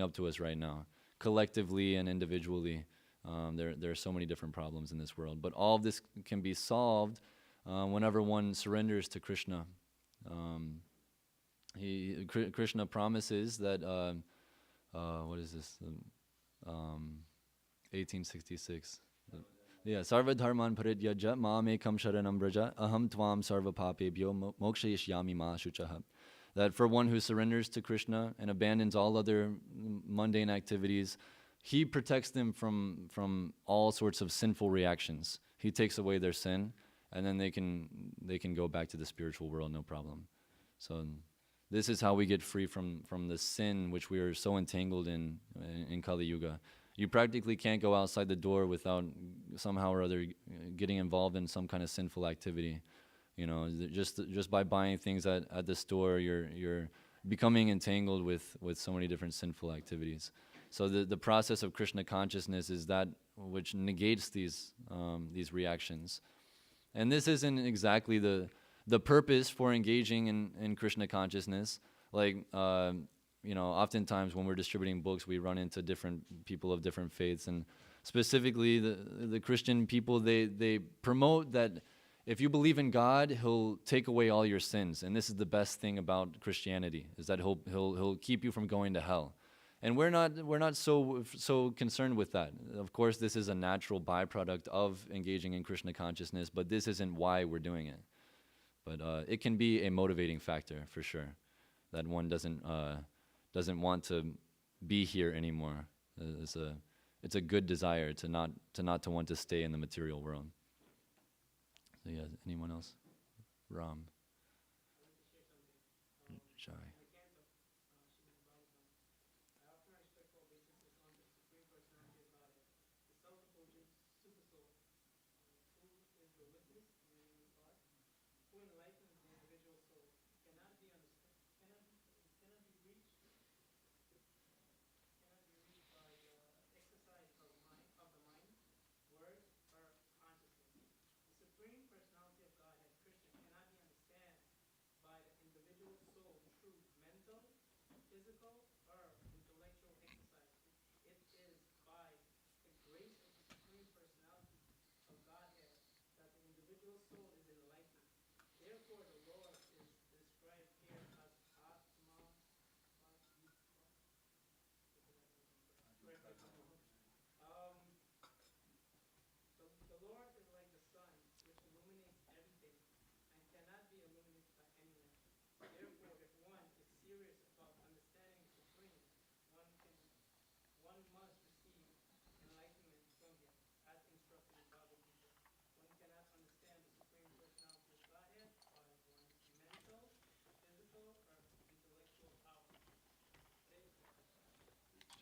Speaker 1: up to us right now, collectively and individually. There are so many different problems in this world, but all of this can be solved whenever one surrenders to Krishna. Krishna promises that what is this? 1866. Yeah, Sarva Dharman Paridyaja Mamekam Sharanam Braja Aham Tvam Sarva Papebhyo Mokshayishyami Ma Shuchaha. That for one who surrenders to Krishna and abandons all other mundane activities, he protects them from all sorts of sinful reactions. He takes away their sin, and then they can go back to the spiritual world, no problem. So this is how we get free from the sin which we are so entangled in Kali Yuga. You practically can't go outside the door without somehow or other getting involved in some kind of sinful activity. You know, just by buying things at the store, you're becoming entangled with so many different sinful activities. So the process of Krishna consciousness is that which negates these reactions. And this isn't exactly the purpose for engaging in Krishna consciousness. Like, oftentimes when we're distributing books, we run into different people of different faiths, and specifically the Christian people, they promote that if you believe in God, He'll take away all your sins, and this is the best thing about Christianity, is that He'll keep you from going to hell. And we're not so concerned with that. Of course, this is a natural byproduct of engaging in Krishna consciousness, but this isn't why we're doing it. But it can be a motivating factor for sure, that one doesn't want to be here anymore. It's a good desire to not to want to stay in the material world. So yeah, anyone else? Ram. Jai.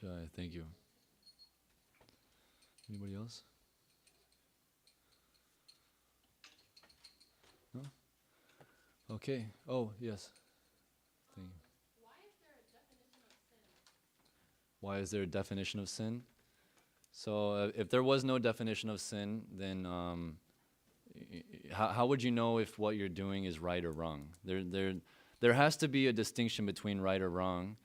Speaker 1: Jai, thank you. Anybody else? No? Okay. Oh, yes. Thank you. Why is there a definition of sin? So if there was no definition of sin, then how would you know if what you're doing is right or wrong? There has to be a distinction between right or wrong,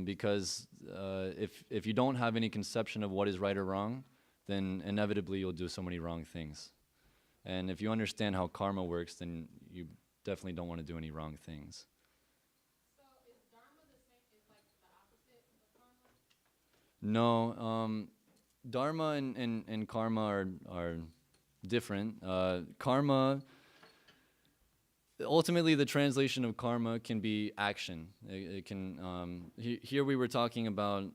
Speaker 1: because if you don't have any conception of what is right or wrong, then inevitably you'll do so many wrong things. And if you understand how karma works, then you definitely don't want to do any wrong things.
Speaker 3: So is dharma the same? Is like the opposite of karma?
Speaker 1: No, dharma and karma are different. Karma, ultimately, the translation of karma can be action. It can. Here we were talking about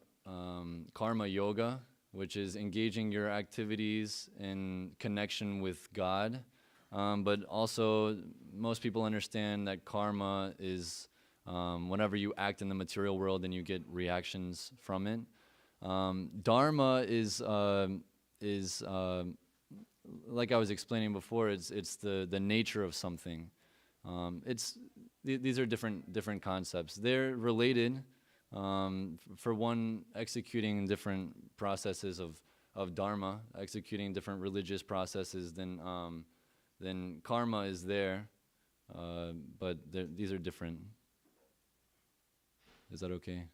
Speaker 1: karma yoga, which is engaging your activities in connection with God. But also, most people understand that karma is whenever you act in the material world and you get reactions from it. Dharma is like I was explaining before. It's the nature of something. These are different concepts. They're related. For one, executing different processes of dharma, executing different religious processes, then karma is there, but these are different. Is that okay?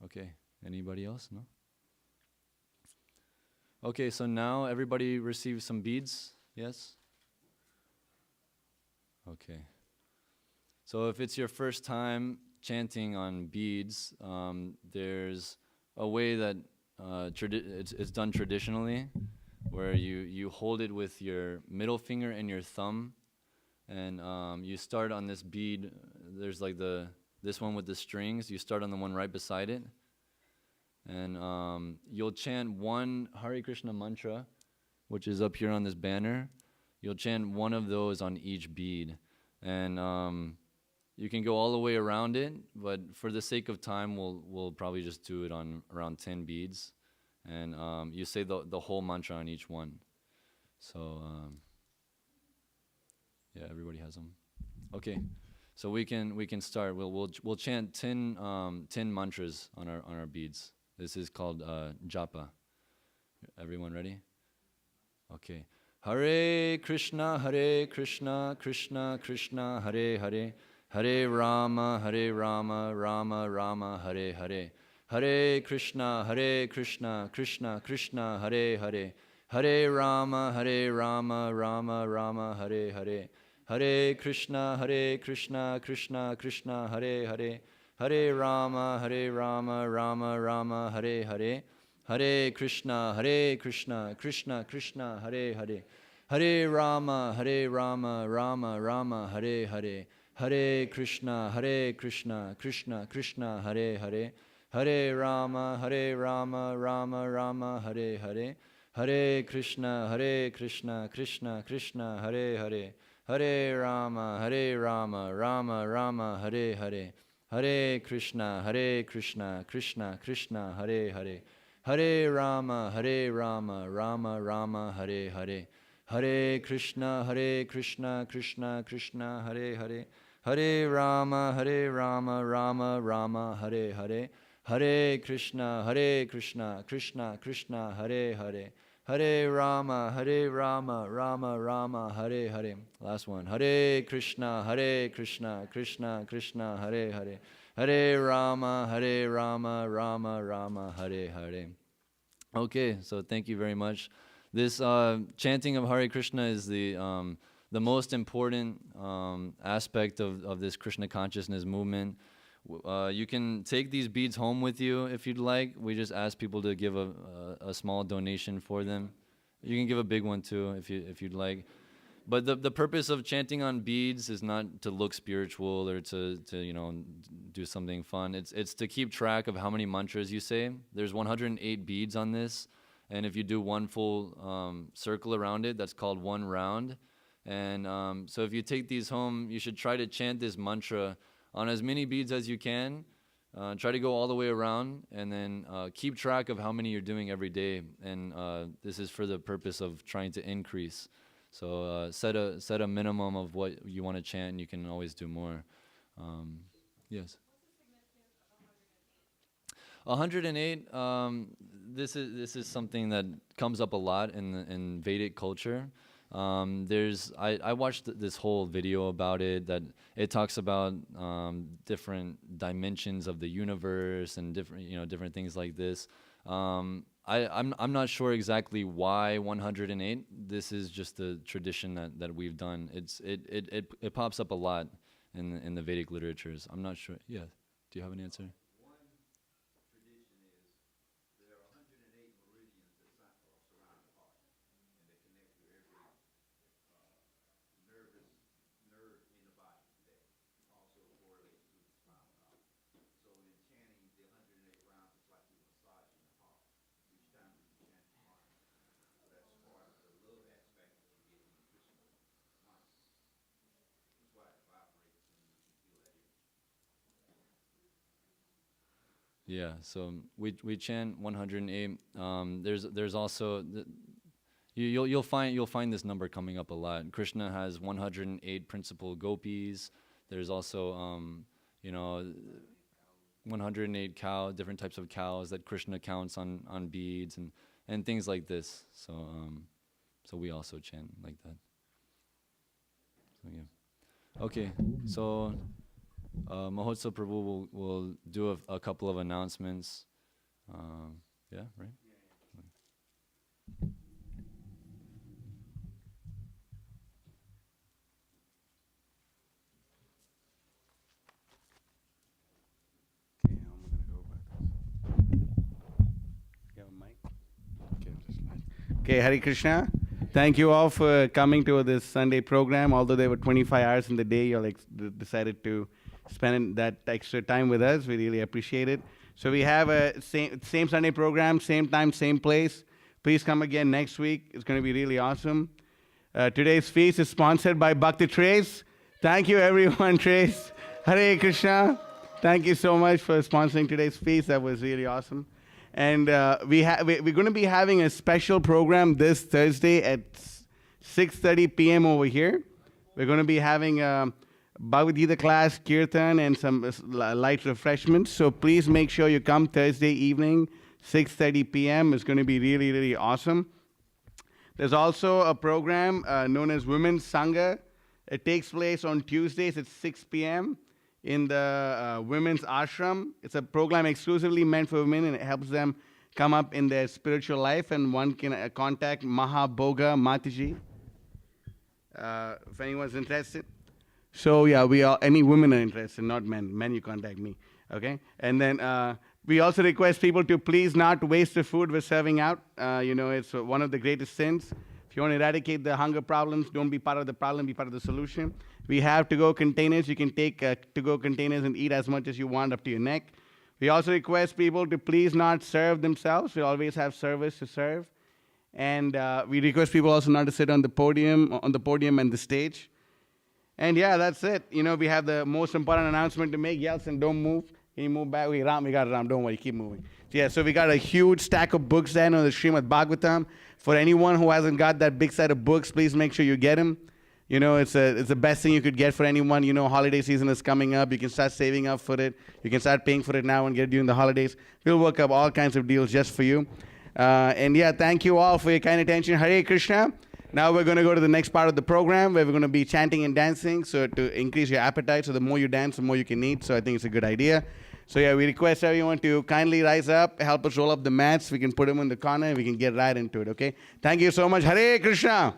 Speaker 1: Okay. Anybody else? No? Okay, so now everybody receives some beads? Yes? Okay. So if it's your first time chanting on beads, there's a way that it's done traditionally, where you hold it with your middle finger and your thumb, and you start on this bead. There's like this one with the strings. You start on the one right beside it, and you'll chant one Hare Krishna mantra, which is up here on this banner. You'll chant one of those on each bead, and you can go all the way around it, but for the sake of time, we'll probably just do it on around 10 beads, and you say the whole mantra on each one. So yeah, everybody has them. Okay, so we can start. We'll chant 10 mantras on our beads. This is called japa. Everyone ready? Okay. Hare Krishna, Krishna Krishna, Hare Hare, Hare Rama, Rama Rama, Hare Hare, Hare Krishna, Krishna Krishna, Hare Hare, Hare Rama, Rama Rama, Hare Hare. Hare Krishna, Krishna Krishna, Hare Hare. Hare Rama, Rama Rama, Hare Hare. Hare Krishna, Krishna Krishna, Hare Hare. Hare Rama, Rama Rama, Hare Hare. Hare Krishna, Krishna Krishna, Hare Hare. Hare Rama, Rama Rama, Hare Hare. Hare Krishna, Krishna Krishna, Hare Hare. Hare Rama, Rama Rama, Hare Hare. Hare Krishna, Krishna Krishna, Hare Hare. Hare Rama, Rama Rama, Hare Hare. Hare Krishna, Krishna Krishna, Hare Hare. Hare Rama, Rama Rama, Hare Hare. Hare Krishna, Krishna Krishna, Hare Hare. Hare Rama, Rama Rama, Hare Hare. Last one. Hare Krishna, Krishna Krishna, Hare Hare. Hare Rama, Rama Rama, Hare Hare. Okay, so thank you very much. This chanting of Hare Krishna is the most important aspect of this Krishna consciousness movement. You can take these beads home with you if you'd like. We just ask people to give a small donation for them. You can give a big one too if you'd like. But the purpose of chanting on beads is not to look spiritual or to do something fun. It's to keep track of how many mantras you say. There's 108 beads on this, and if you do one full circle around it, that's called one round. And so if you take these home, you should try to chant this mantra on as many beads as you can. Try to go all the way around, and then keep track of how many you're doing every day. And this is for the purpose of trying to increase. So set a minimum of what you want to chant, and you can always do more. Yes. 108. This is something that comes up a lot in Vedic culture. I watched this whole video about it, that it talks about different dimensions of the universe and different things like this. I'm not sure exactly why 108. This is just the tradition that we've done. It pops up a lot in the Vedic literatures. I'm not sure. Yeah. Do you have an answer? Yeah, so we chant 108. There's also you'll find this number coming up a lot. Krishna has 108 principal gopis. There's also 108 different types of cows that Krishna counts on beads and things like this. So we also chant like that. So yeah. Okay, so. Matsya Prabhu will do a couple of announcements. Yeah, right?
Speaker 4: Okay, I'm going to go back. You have a mic? Okay, just mic. Okay, Hare Krishna. Thank you all for coming to this Sunday program. Although there were 25 hours in the day, you decided to spend that extra time with us. We really appreciate it. So we have a same Sunday program, same time, same place. Please come again next week. It's going to be really awesome. Today's feast is sponsored by Bhakti Trace. Thank you, everyone, Trace. Hare Krishna. Thank you so much for sponsoring today's feast. That was really awesome. And we're going to be having a special program this Thursday at 6:30 p.m. over here. We're going to be having Bhagavad Gita class, Kirtan, and some light refreshments. So please make sure you come Thursday evening, 6:30 p.m. It's going to be really, really awesome. There's also a program known as Women's Sankhya. It takes place on Tuesdays at 6 p.m. in the Women's Ashram. It's a program exclusively meant for women, and it helps them come up in their spiritual life, and one can contact Mahabhoga Mataji if anyone's interested. So yeah, we are, any women are interested, not men. Men, you contact me, okay? And then we also request people to please not waste the food we're serving out. It's one of the greatest sins. If you want to eradicate the hunger problems, don't be part of the problem, be part of the solution. We have to-go containers. You can take to-go containers and eat as much as you want up to your neck. We also request people to please not serve themselves. We always have service to serve. And we request people also not to sit on the podium and the stage. And yeah, that's it. We have the most important announcement to make. Yeltsin, don't move. Can you move back? We got Ram. Don't worry, keep moving. So we got a huge stack of books then on the Srimad Bhagavatam. For anyone who hasn't got that big set of books, please make sure you get them. It's the best thing you could get for anyone. Holiday season is coming up. You can start saving up for it. You can start paying for it now and get it during the holidays. We'll work up all kinds of deals just for you. And yeah, thank you all for your kind attention. Hare Krishna. Now we're going to go to the next part of the program where we're going to be chanting and dancing, so to increase your appetite. So the more you dance, the more you can eat. So I think it's a good idea. So yeah, we request everyone to kindly rise up, help us roll up the mats. We can put them in the corner and we can get right into it, okay? Thank you so much. Hare Krishna.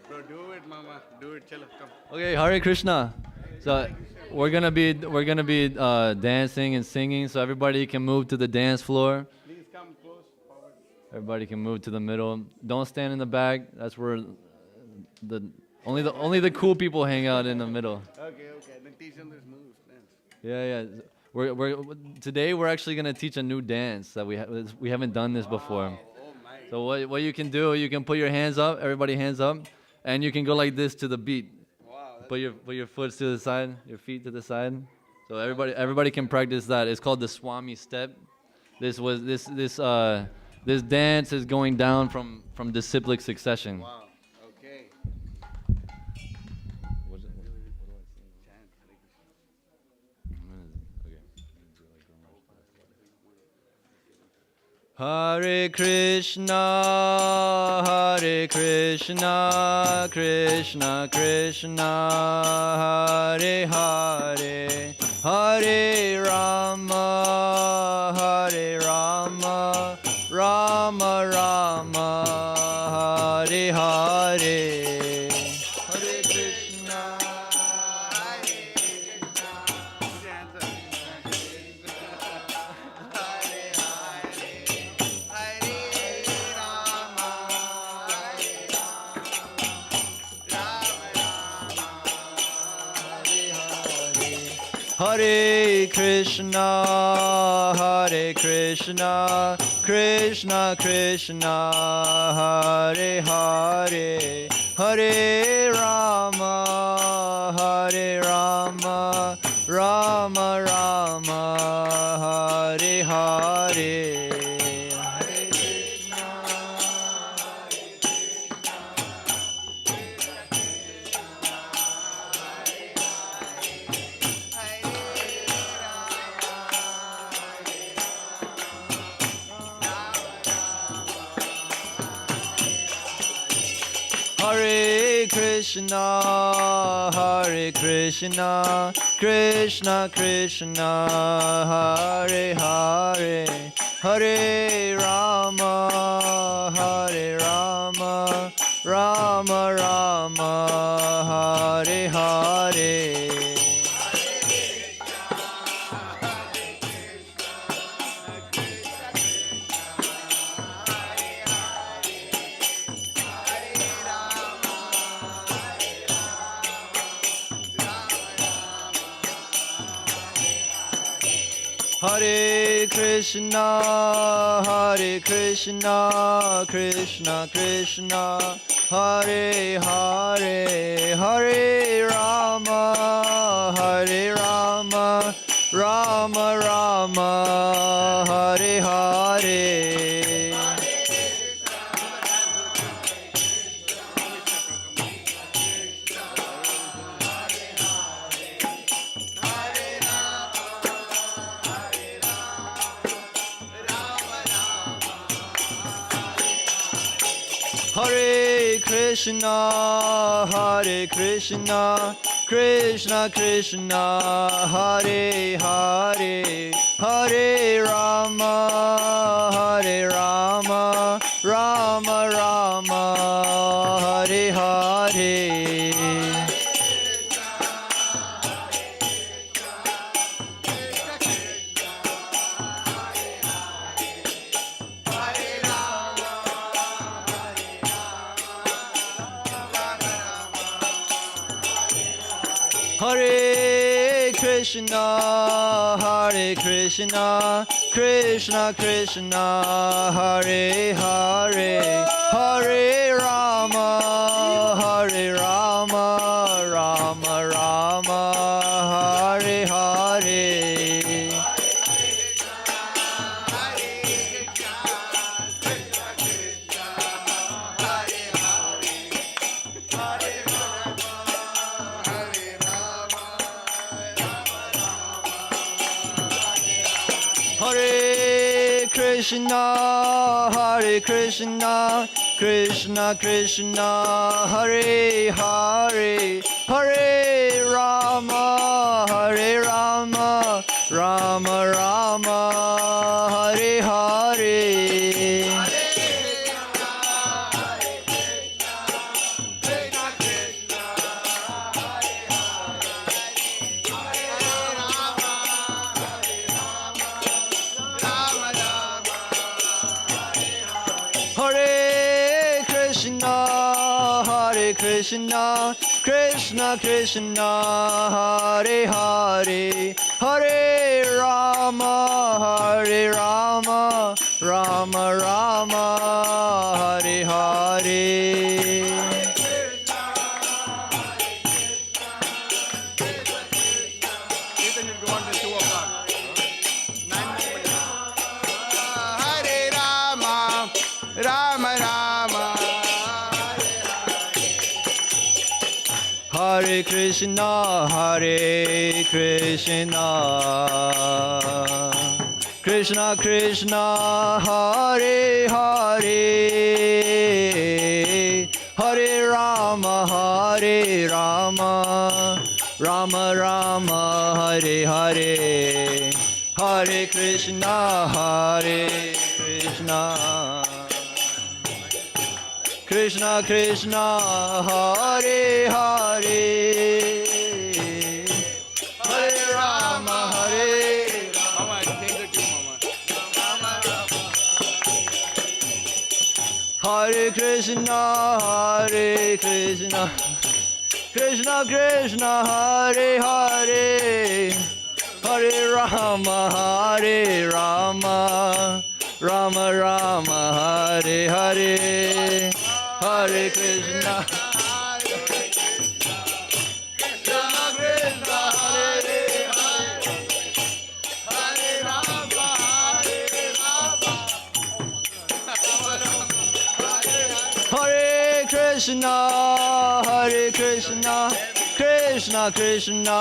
Speaker 4: Bro, do it, mama. Do it. Chalo, come.
Speaker 1: Okay, Hare Krishna. So we're gonna be dancing and singing. So everybody can move to the dance floor.
Speaker 4: Please come close forward.
Speaker 1: Everybody can move to the middle. Don't stand in the back. That's where only the cool people hang out in the middle.
Speaker 4: Okay. Then teach them this move.
Speaker 1: Yeah. Today we're actually gonna teach a new dance that we haven't done this before.
Speaker 4: Oh my.
Speaker 1: So what you can do, you can put your hands up, everybody hands up, and you can go like this to the beat.
Speaker 4: Wow.
Speaker 1: Put your foot to the side, your feet to the side. So everybody can practice that. It's called the Swami step. This dance is going down from disciplic succession.
Speaker 4: Wow. Okay.
Speaker 1: Hare Krishna, Hare Krishna, Krishna Krishna, Hare Hare, Hare Rama, Rama Rama, Hare Hare, Hare Krishna, Hare Krishna, Hare Krishna, Krishna Krishna, Hare Hare, Hare Rama, Hare Rama, Rama Rama, Hare Hare. Hare Krishna, Hare Krishna, Krishna Krishna, Hare Hare, Hare Rama, Hare Rama, Rama Rama, Hare Hare. Hare Krishna, Hare Krishna, Krishna Krishna, Hare Hare, Hare Rama, Hare Rama, Rama Rama, Hare Hare. Hare Krishna, Hare Krishna, Krishna Krishna, Hare Hare, Hare Rama, Hare Rama, Rama Rama, Hare Hare. Hare Krishna, Hare Krishna, Krishna Krishna, Hare Hare, Hare Rama, Hare Rama, Rama Rama, Hare Hare. Hare Krishna, Hare Krishna, Krishna Krishna, Hare Hare, Hare Rama, Hare Rama, Rama Rama, Hare Hare. Hare Krishna, Hare Krishna, Krishna Krishna, Hare Hare, Hare Rama, Hare Rama, Rama Rama, Hare Hare.
Speaker 4: Rama Rama,
Speaker 1: Hare Krishna, Hare Krishna, Krishna Krishna, Hare Hare, Hare Rama, Hare Rama, Rama Rama, Hare Hare, Hare Krishna, Hare Krishna. Krishna Krishna, Hare Hare, Hare Rama, Hare
Speaker 4: Mama, change the tune, Mama.
Speaker 1: Hare Krishna, Hare Krishna, Krishna Krishna, Hare Hare, Hare Rama, Hare Rama, Rama Rama, Hare Hare, Hare Krishna, Hare Krishna, Hare Krishna, Krishna Krishna,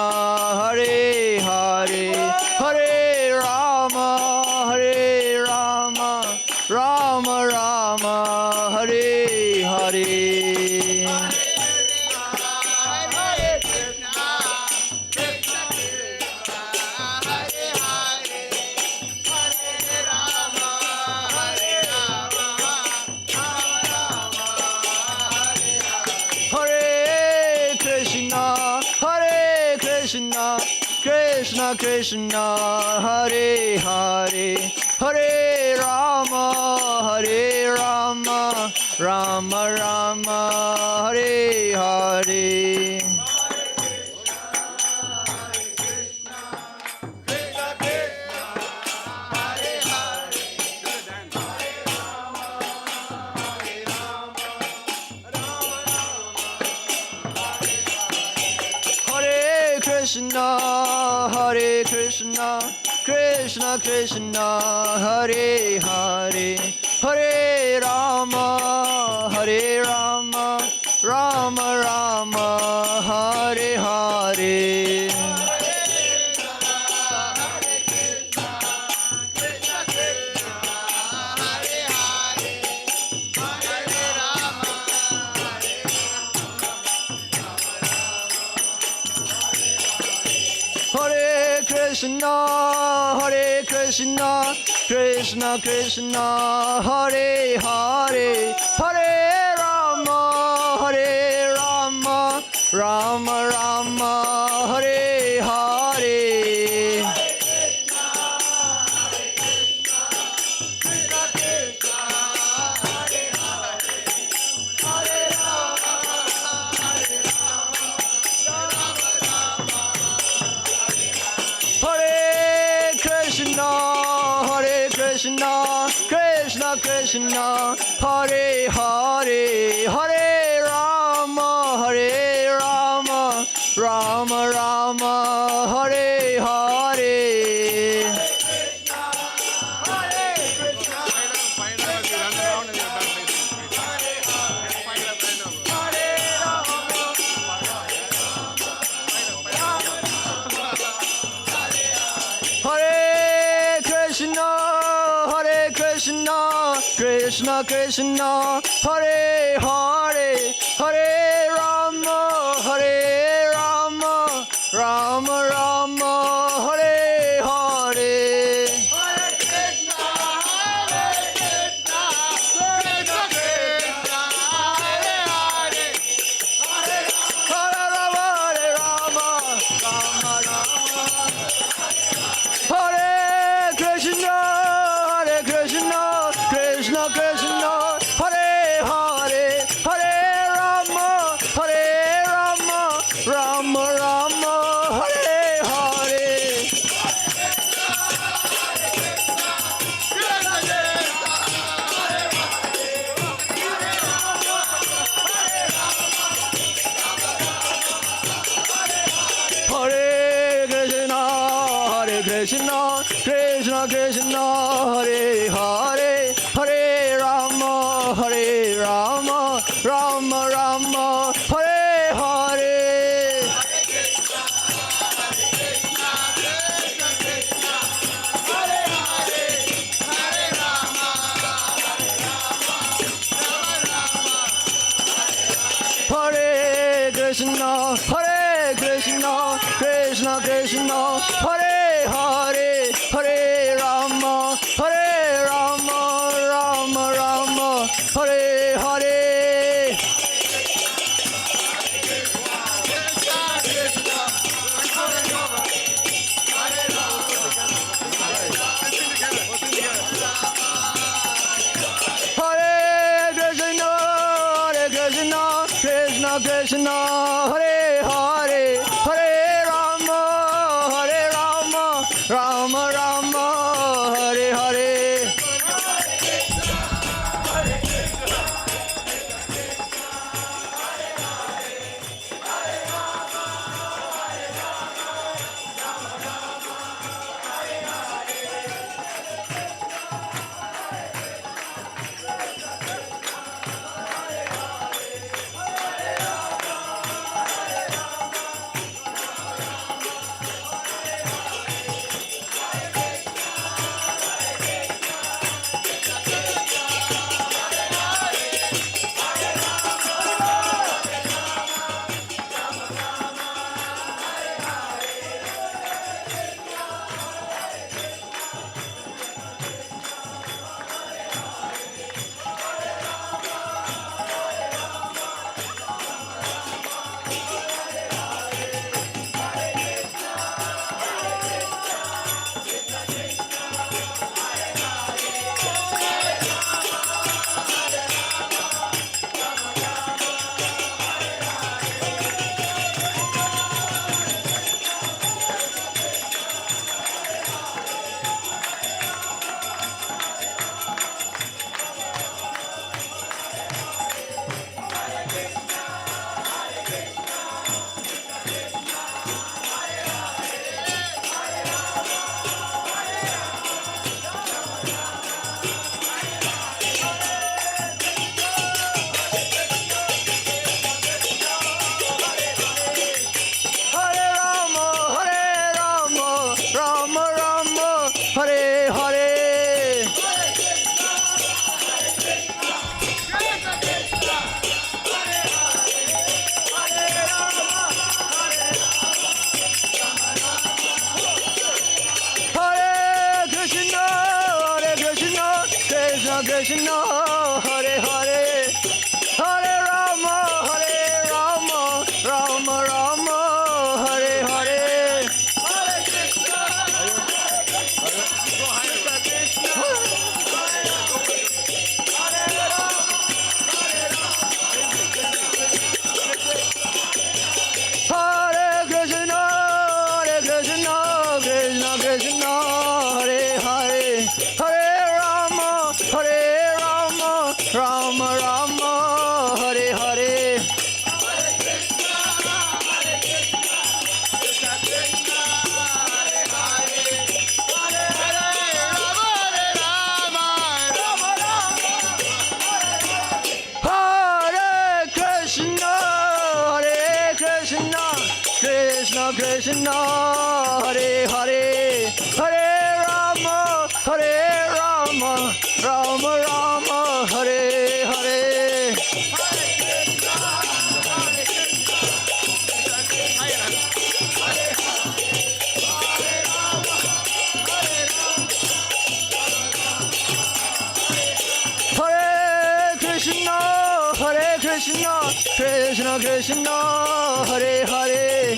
Speaker 1: Hare Hare, Hare Rama, Hare Rama, Rama Rama, Hare Hare. Hare Krishna, Hare Krishna, Krishna Krishna, Hare Hare, Hare Rama, Hare Rama, Rama Rama, Hare Hare. Hare Krishna, Hare Krishna, Krishna Krishna, Hare Hare, Hare Rama, Hare Rama, Rama Rama, Hare Hare. Hare Krishna, Hare Krishna, Krishna Krishna, Hare Hare, Hare Rama, Hare Rama, Rama Rama, Hare Hare. Hare Krishna, Hare Krishna, Krishna Krishna, Hare Hare, Hare Rama, Hare Rama, Rama Rama, Hare Hare. Hare Krishna, Hare Krishna, Krishna Krishna, Hare Hare, Hare Rama, Hare Rama, Rama Rama, Hare Hare. Hare Rama, Hare Rama, Rama Rama. Hare Krishna, Hare Krishna, Krishna Krishna, Hare Hare, Hare Rama, Hare Rama, Rama Rama, Hare Hare. Hare Krishna, Hare Krishna, Krishna Krishna, Hare Hare, Hare Rama, Hare Rama, Rama Rama, Hare Hare. Hare Krishna, Hare Krishna, Krishna Krishna, Hare Hare, Hare Rama, Hare Rama, Rama Rama, Hare Hare. Krishna, Hare Hare, Hare Rama, Rama Rama, Hare Hare. Krishna, Hare Hare, Hare Rama, Rama Rama, Hare Hare. Hare Krishna, Krishna Krishna, Hare Hare, Hare Rama, Rama Rama, Hare Hare. Krishna Krishna, Hare Hare, Hare Rama, Rama Rama, Hare Hare. Hare Krishna, Krishna Krishna, Hare Hare,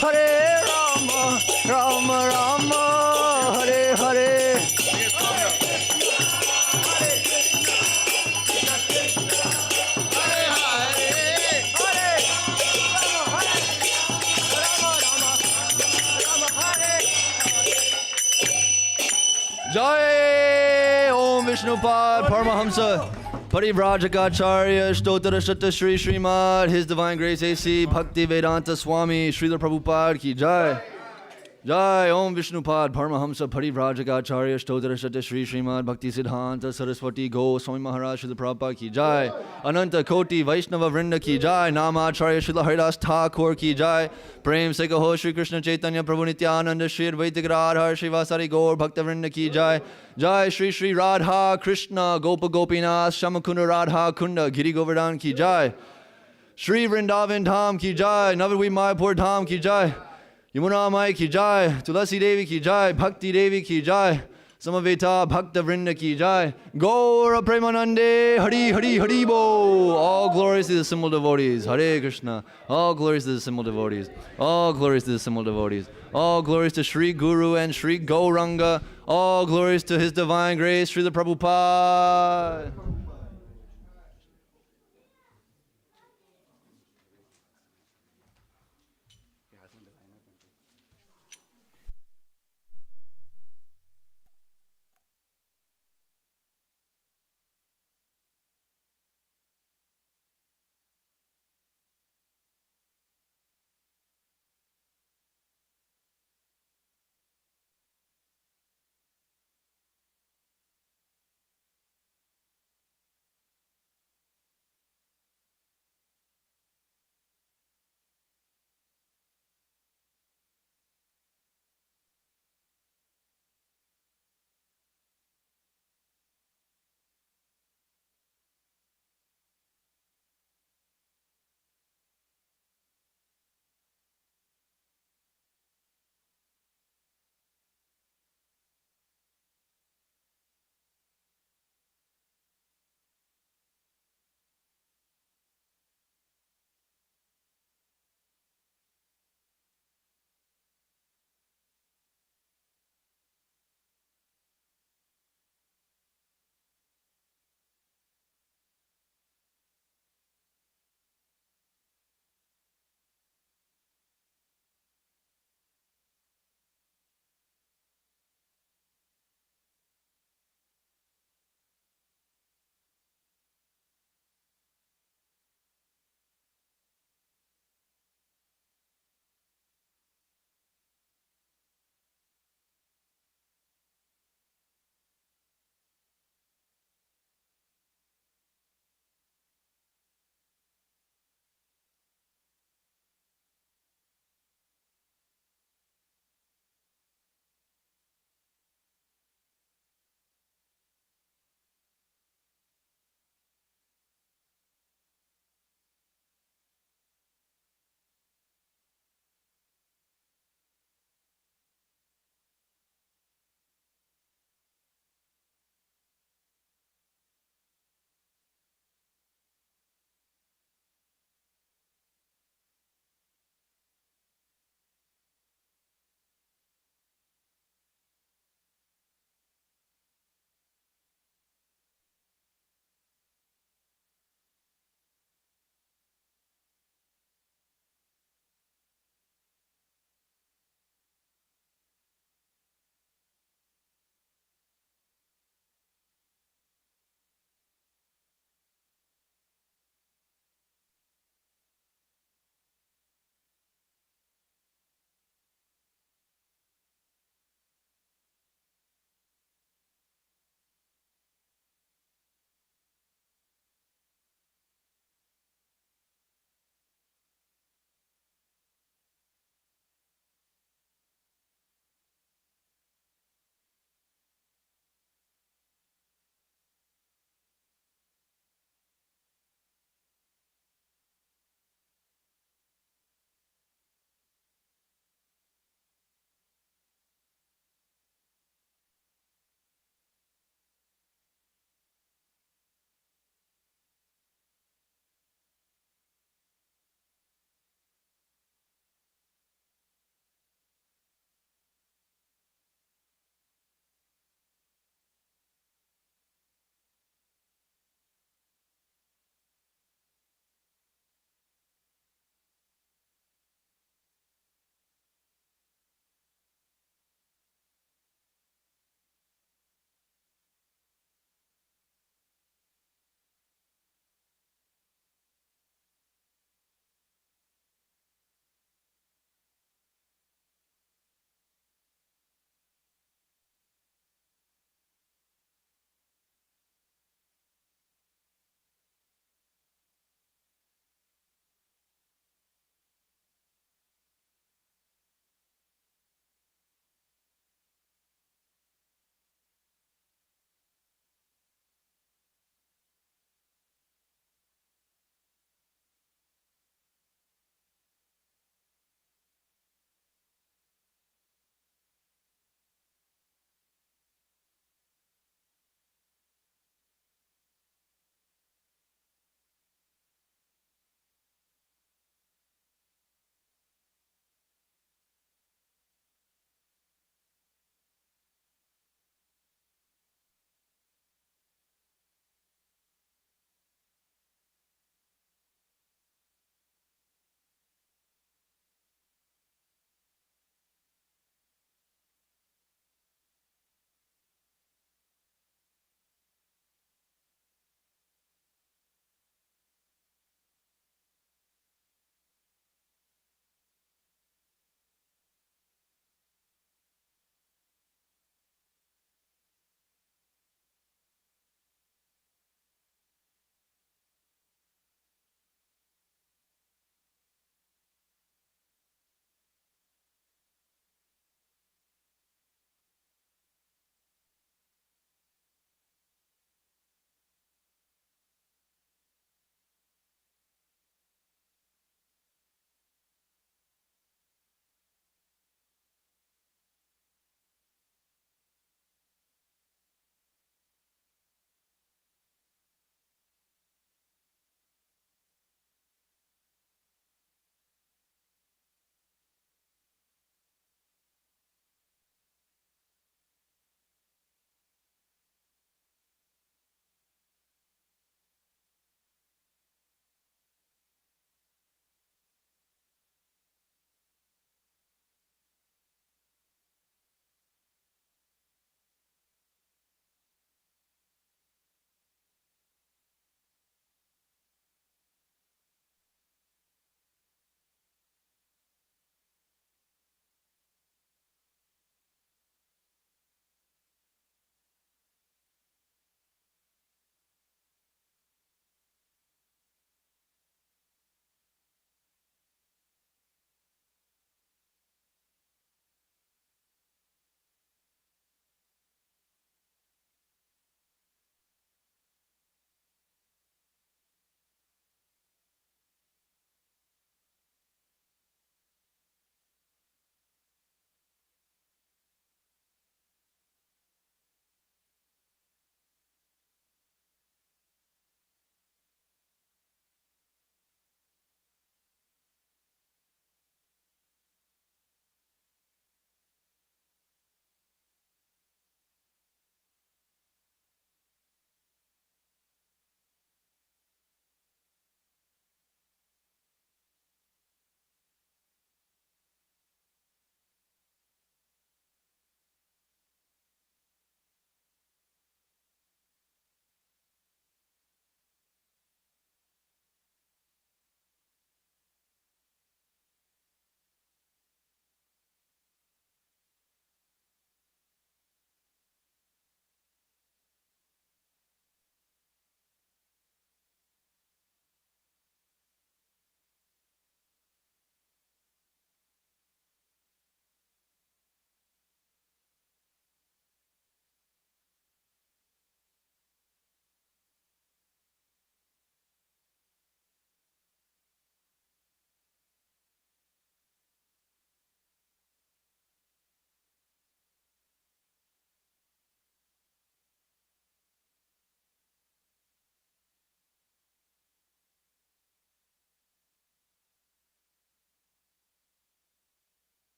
Speaker 1: Hare Rama, Rama Rama, Hare Hare. Jai Om Vishnupad Paramahamsa Parivrajagacharya Stotra Shatta Shri Srimad His Divine Grace A.C. Bhakti Vedanta Swami Srila Prabhupada Ki Jai. Jai Om Vishnupad Paramahamsa Parivrajagacharya Stotra Shatta Shri Srimad Bhakti Siddhanta Saraswati Goswami Maharaj Srila Prabhupada Ki Jai. Ananta Koti Vaishnava Vrinda Ki Jai. Namacharya Srila Haridas Thakur Ki Jai. Prem Se Kaho Shri Krishna Chaitanya Prabhu Nityananda Shri Advaita Gadadhar Srivasari Gaur Bhakta Vrinda Ki Jai. Jai Shri Shri Radha Krishna Gopa Gopinath Shamakunda Radha Kunda Giri Govardhan Ki Jai. Shri Vrindavan Dham Ki Jai. Navadvip Mayapur Dham Ki Jai. Yamuna Mai Ki Jai. Tulasi Devi Ki Jai. Bhakti Devi Ki Jai. Samaveta Bhakta Vrinda Ki Jai. Gaura Premanande Hari Hari Hari Bo. All glories to the simple devotees. Hare Krishna. All glories to the simple devotees. All glories to the simple devotees. All glories to Sri Guru and Sri Gauranga. All glories to His Divine Grace, Srila Prabhupada.